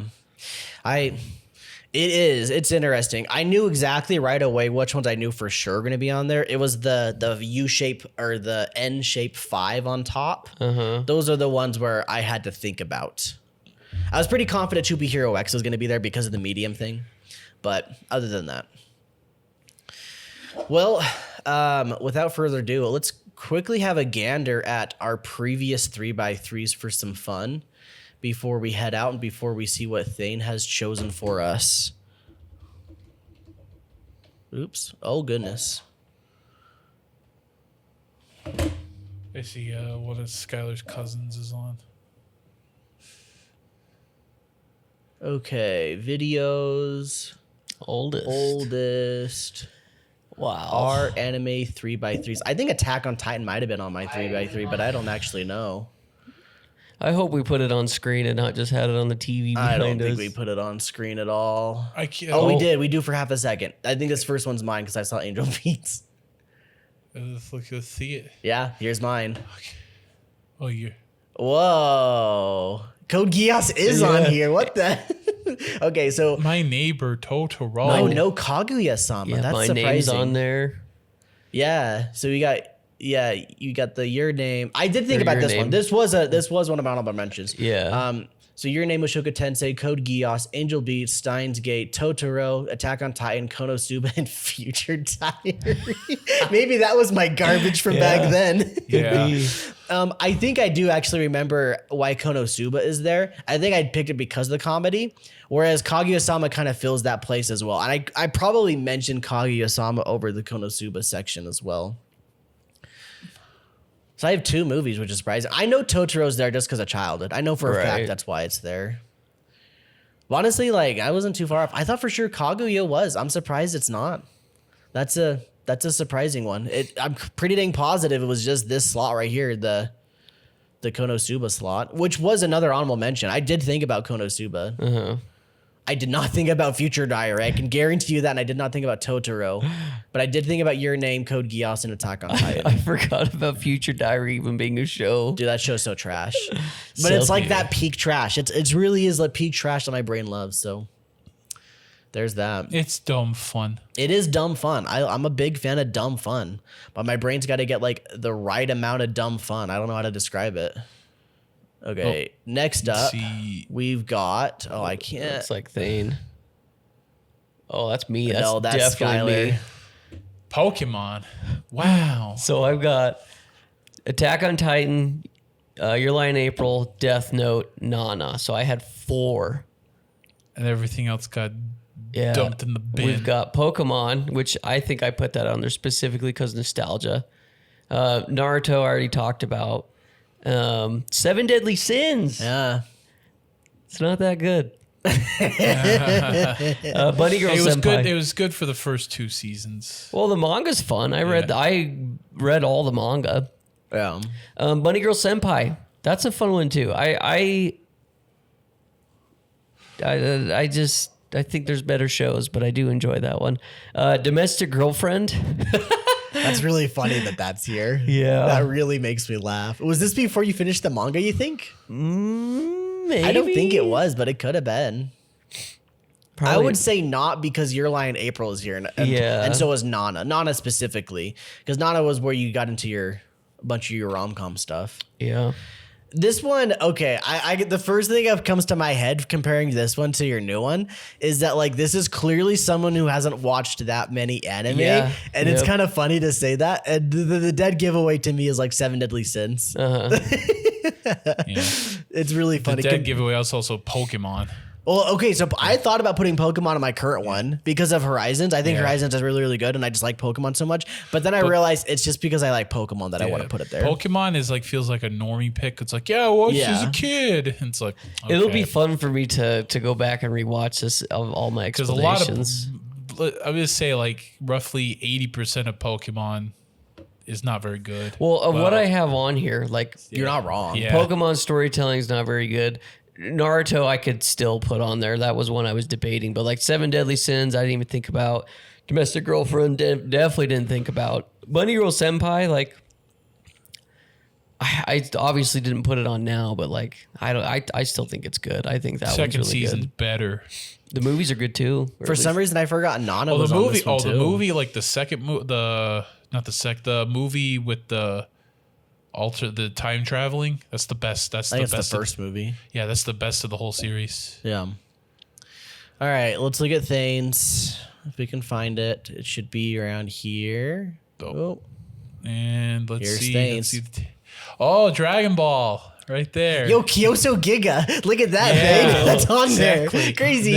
It's interesting. I knew exactly right away which ones I knew for sure going to be on there. It was the U shape or the N shape 5 on top. Those are the ones where I had to think about. I was pretty confident 2B Hero X was going to be there because of the medium thing. But other than that. Well, without further ado, let's quickly have a gander at our previous 3x3s for some fun. Before we head out and before we see what Thane has chosen for us. Oops. Oh, goodness. I see one of Skylar's cousins is on. Okay. Videos. Oldest. Wow. Our anime 3x3s. I think Attack on Titan might have been on my 3x3, but I don't actually know. I hope we put it on screen and not just had it on the TV behind us. I don't think we put it on screen at all. I can't. Oh, we did. We do for half a second. I think this first one's mine because I saw Angel Beats. Let's see it. Yeah, here's mine. Okay. Oh, you. Whoa. Code Geass is on here. What the? Okay, so. My neighbor Totoro. No Kaguya-sama. Yeah, That's my surprising. name's on there. Yeah, so we got Yeah, you got the Your Name. I did think Or about Your this Name. one. This was one of my honorable mentions. Yeah. So Your Name was Mushoku Tensei, Code Geass, Angel Beats, Steins Gate, Totoro, Attack on Titan, Konosuba, and Future Diary. Maybe that was my garbage from back then. Yeah. I think I do actually remember why Konosuba is there. I think I picked it because of the comedy, whereas Kaguya-sama kind of fills that place as well. And I probably mentioned Kaguya-sama over the Konosuba section as well. So I have 2 movies, which is surprising. I know Totoro's there just because of childhood. I know for a Right. fact that's why it's there. But honestly, like I wasn't too far off. I thought for sure Kaguya was. I'm surprised it's not. That's a surprising one. I'm pretty dang positive it was just this slot right here, the Konosuba slot, which was another honorable mention. I did think about Konosuba. I did not think about Future Diary. I can guarantee you that, and I did not think about Totoro. But I did think about Your Name, Code Geass, and Attack on Titan. I forgot about Future Diary even being a show. Dude, that show's so trash. But it's like that peak trash. It really is like peak trash that my brain loves. So there's that. It's dumb fun. It is dumb fun. I'm a big fan of dumb fun. But my brain's got to get like the right amount of dumb fun. I don't know how to describe it. Okay, next up, we've got... Oh, I can't... It's like Thane. Oh, that's me. That's, No, that's definitely Skylar. me. Pokemon. Wow. So I've got Attack on Titan, Your Lie in April, Death Note, Nana. So I had 4. And everything else got Yeah. dumped in the bin. We've got Pokemon, which I think I put that on there specifically because nostalgia. Naruto I already talked about. 7 Deadly Sins. Yeah. It's not that good. Bunny Girl It was Senpai. good. It was good for the first 2 seasons. Well, the manga's fun. I read all the manga. Yeah. Bunny Girl Senpai. That's a fun one too. I think there's better shows, but I do enjoy that one. Domestic Girlfriend. That's really funny that that's here. Yeah. That really makes me laugh. Was this before you finished the manga, you think? Maybe. I don't think it was, but it could have been. Probably. I would say not because Your Lie in April is here. And so was Nana. Nana specifically. Because Nana was where you got into a bunch of your rom-com stuff. Yeah. This one, okay, I get the first thing that comes to my head comparing this one to your new one is that like this is clearly someone who hasn't watched that many anime, Yeah. and it's kind of funny to say that. And the dead giveaway to me is like 7 Deadly Sins. Yeah. It's really funny. The dead giveaway was also Pokemon. Well, okay, so I thought about putting Pokemon in my current one because of Horizons. I think Yeah. Horizons is really, really good, and I just like Pokemon so much. But then I realized it's just because I like Pokemon that I want to put it there. Pokemon is like feels like a normie pick. It's like, yeah, I watched as Yeah. a kid. And it's like, It'll okay. be fun for me to go back and rewatch this of all my Because a lot explanations. of, I would say like roughly 80% of Pokemon is not very good. Well, of what But- I have on here, like You're not wrong. Yeah. Pokemon storytelling is not very good. Naruto, I could still put on there. That was one I was debating. But like 7 Deadly Sins, I didn't even think about. Domestic Girlfriend, definitely didn't think about. Bunny Girl Senpai, like I obviously didn't put it on now, but like I still think it's good. I think that one's Second really season's good. better. The movies are good too. or For at some least- reason, I forgot Nana Oh, was the on movie. this one Oh, too. the movie, like the second the movie with the the time traveling. That's the best. That's I think the it's best. the first movie. Yeah, that's the best of the whole series. Yeah. All right, let's look at things. If we can find it, it should be around here. Oh, And let's Here's see. Stains. Oh, Dragon Ball, right there. yo, Kyoto Giga! Look at that, Yeah, babe. That's on exactly. there. Crazy.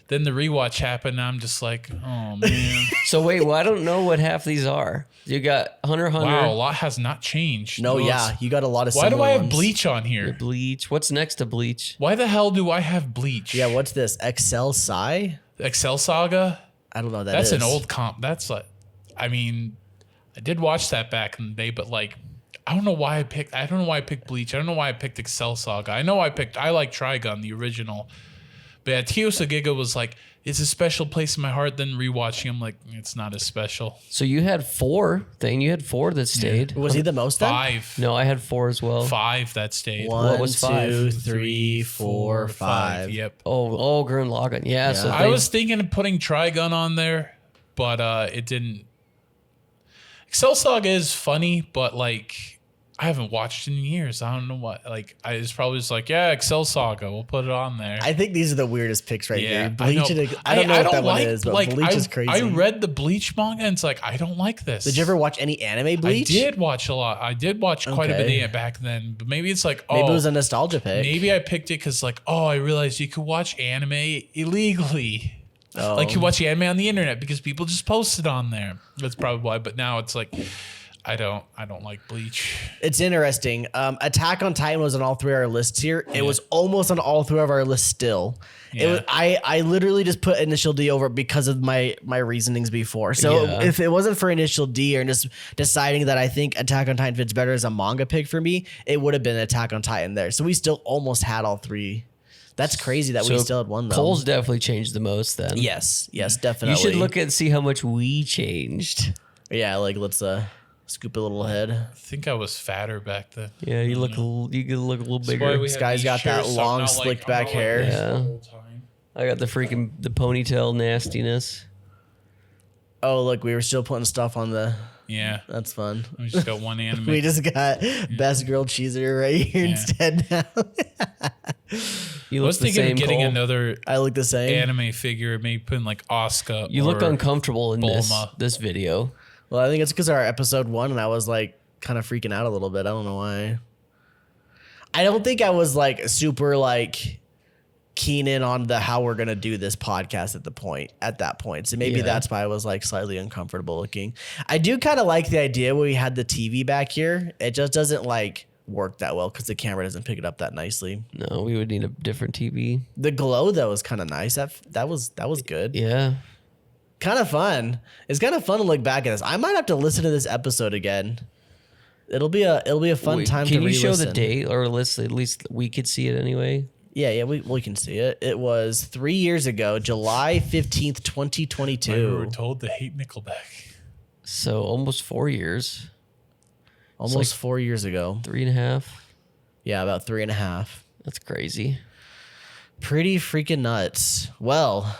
Then the rewatch happened. And I'm just like, oh man, So wait, well, I don't know what half these are. You got Hunter x Hunter, wow, a lot has not changed. no, Those- yeah, you got a lot of. Why do similar I have ones. Bleach on here? Bleach. What's next to Bleach? Why the hell do I have Bleach? Yeah, what's this? Excel Psy? Excel Saga. I don't know what that That's is. an old comp. That's like, I mean, I did watch that back in the day, but like, I don't know why I picked Bleach. I don't know why I picked Excel Saga. I like Trigun, the original. But yeah, Kyoto Giga was like, it's a special place in my heart. Then rewatching him, like, it's not as special. So you had 4 thing. You had 4 that stayed. Was he the most then? 5. No, I had 4 as well. 5 that stayed. One, was 5? 2, 3, 4, 5. Yep. Oh, Gurren Lagann. Yeah. So I was thinking of putting Trigun on there, but it didn't. Cell Saga is funny, but like I haven't watched it in years. I don't know what. Like I was probably just like, yeah, Excel Saga. We'll put it on there. I think these are the weirdest picks right here. I know. I don't know what that one is, but Bleach is crazy. I read the Bleach manga and it's like, I don't like this. Did you ever watch any anime Bleach? I did watch a lot. I did watch quite a bit of it back then, but maybe it's like, maybe it was a nostalgia pick. Maybe I picked it because like, I realized you could watch anime illegally. Oh. Like you watch the anime on the internet because people just post it on there. That's probably why. But now it's like, I don't like Bleach. It's interesting. Attack on Titan was on all three of our lists here. It was almost on all three of our lists still. Yeah. It was, I literally just put Initial D over because of my reasonings before. So if it wasn't for Initial D or just deciding that I think Attack on Titan fits better as a manga pick for me, it would have been Attack on Titan there. So we still almost had all three. That's crazy that we still had one though. Cole's definitely changed the most then. Yes, definitely. You should look and see how much we changed. Yeah, like let's scoop a little ahead. I think I was fatter back then. Yeah, you could look a little bigger. This guy's got that long slicked back hair. Yeah. I got the ponytail nastiness. Oh, look, we were still putting stuff on the. Yeah, that's fun. We just got one anime. We just got best grilled cheeser right here instead now. You I was thinking of getting another. I look the same anime figure, maybe putting like Asuka. You look uncomfortable in Bulma. this video. Well, I think it's because our episode 1 and I was like kind of freaking out a little bit. I don't know why. I don't think I was like super like keen in on the how we're gonna do this podcast at that point. So maybe that's why I was like slightly uncomfortable looking. I do kind of like the idea where we had the TV back here. It just doesn't like work that well because the camera doesn't pick it up that nicely. No, we would need a different TV. The glow though is kind of nice. That was good. Yeah. Kind of fun. It's kind of fun to look back at this. I might have to listen to this episode again. It'll be a fun time to Can you re-listen. show the date or at least we could see it anyway? Yeah, we can see it. It was 3 years ago, July 15th, 2022. We were told to hate Nickelback. So almost 4 years. Almost 4 years ago. 3.5. Yeah, about 3.5. That's crazy. Pretty freaking nuts. Well,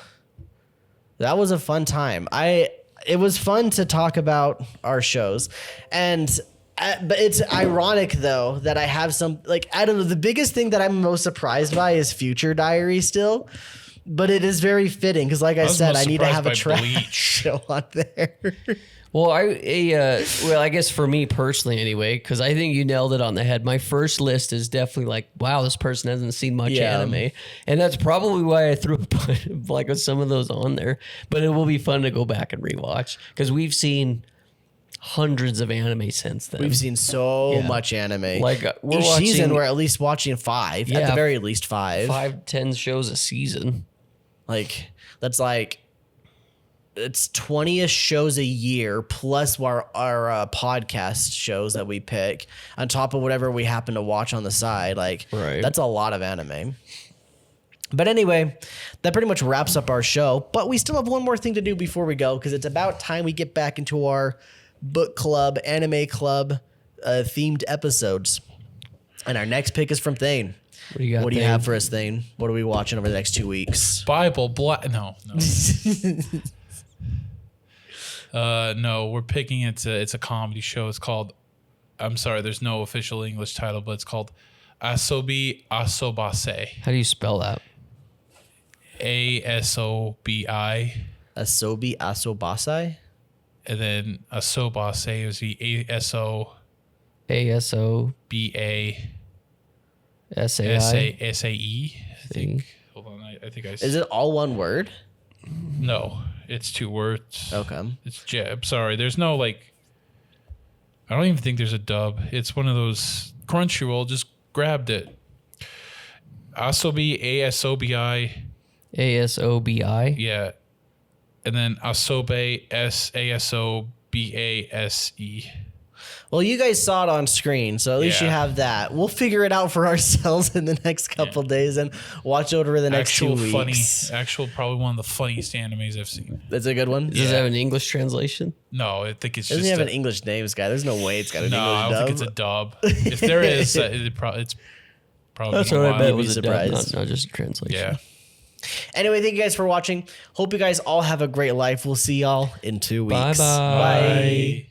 that was a fun time. It was fun to talk about our shows, but it's ironic though that I have some like I don't know. The biggest thing that I'm most surprised by is Future Diary still, but it is very fitting because, like I said, I need to have a trash show on there. Well, I guess for me personally, anyway, because I think you nailed it on the head. My first list is definitely like, wow, this person hasn't seen much anime, and that's probably why I threw like some of those on there. But it will be fun to go back and rewatch because we've seen hundreds of anime since then. We've seen so much anime. Like each season, we're at least watching 5. At the very least 5. 5-10 shows a season. Like that's like. It's 20-ish shows a year plus our podcast shows that we pick on top of whatever we happen to watch on the side. Like that's a lot of anime. But anyway, that pretty much wraps up our show. But we still have one more thing to do before we go because it's about time we get back into our book club, anime club themed episodes. And our next pick is from Thane. What do you got? What do you have for us, Thane? What are we watching over the next 2 weeks? Bible Black. No. No, we're picking it's a comedy show. It's called, I'm sorry, there's no official English title, but it's called Asobi Asobase. How do you spell that? Asobi. Asobi Asobase? And then Asobase is the Asoba Sae. I think. Hold on, I think I. Is it all one word? No, it's 2 words. Okay. I'm sorry. There's no like. I don't even think there's a dub. It's one of those Crunchyroll just grabbed it. Asobi Asobi. Asobi. Yeah, and then Asobe Asobase. Well, you guys saw it on screen, so at least you have that. We'll figure it out for ourselves in the next couple days and watch over the next 2 weeks. Probably one of the funniest animes I've seen. That's a good one. Does it have an English translation? No, I think it's doesn't have an English name, Guy. There's no way it's got an English dub. I don't think it's a dub. If there is, it's probably. That's what I bet it You'd be was a dub, surprised. not just a translation. Yeah. Anyway, thank you guys for watching. Hope you guys all have a great life. We'll see y'all in 2 weeks. Bye-bye. Bye.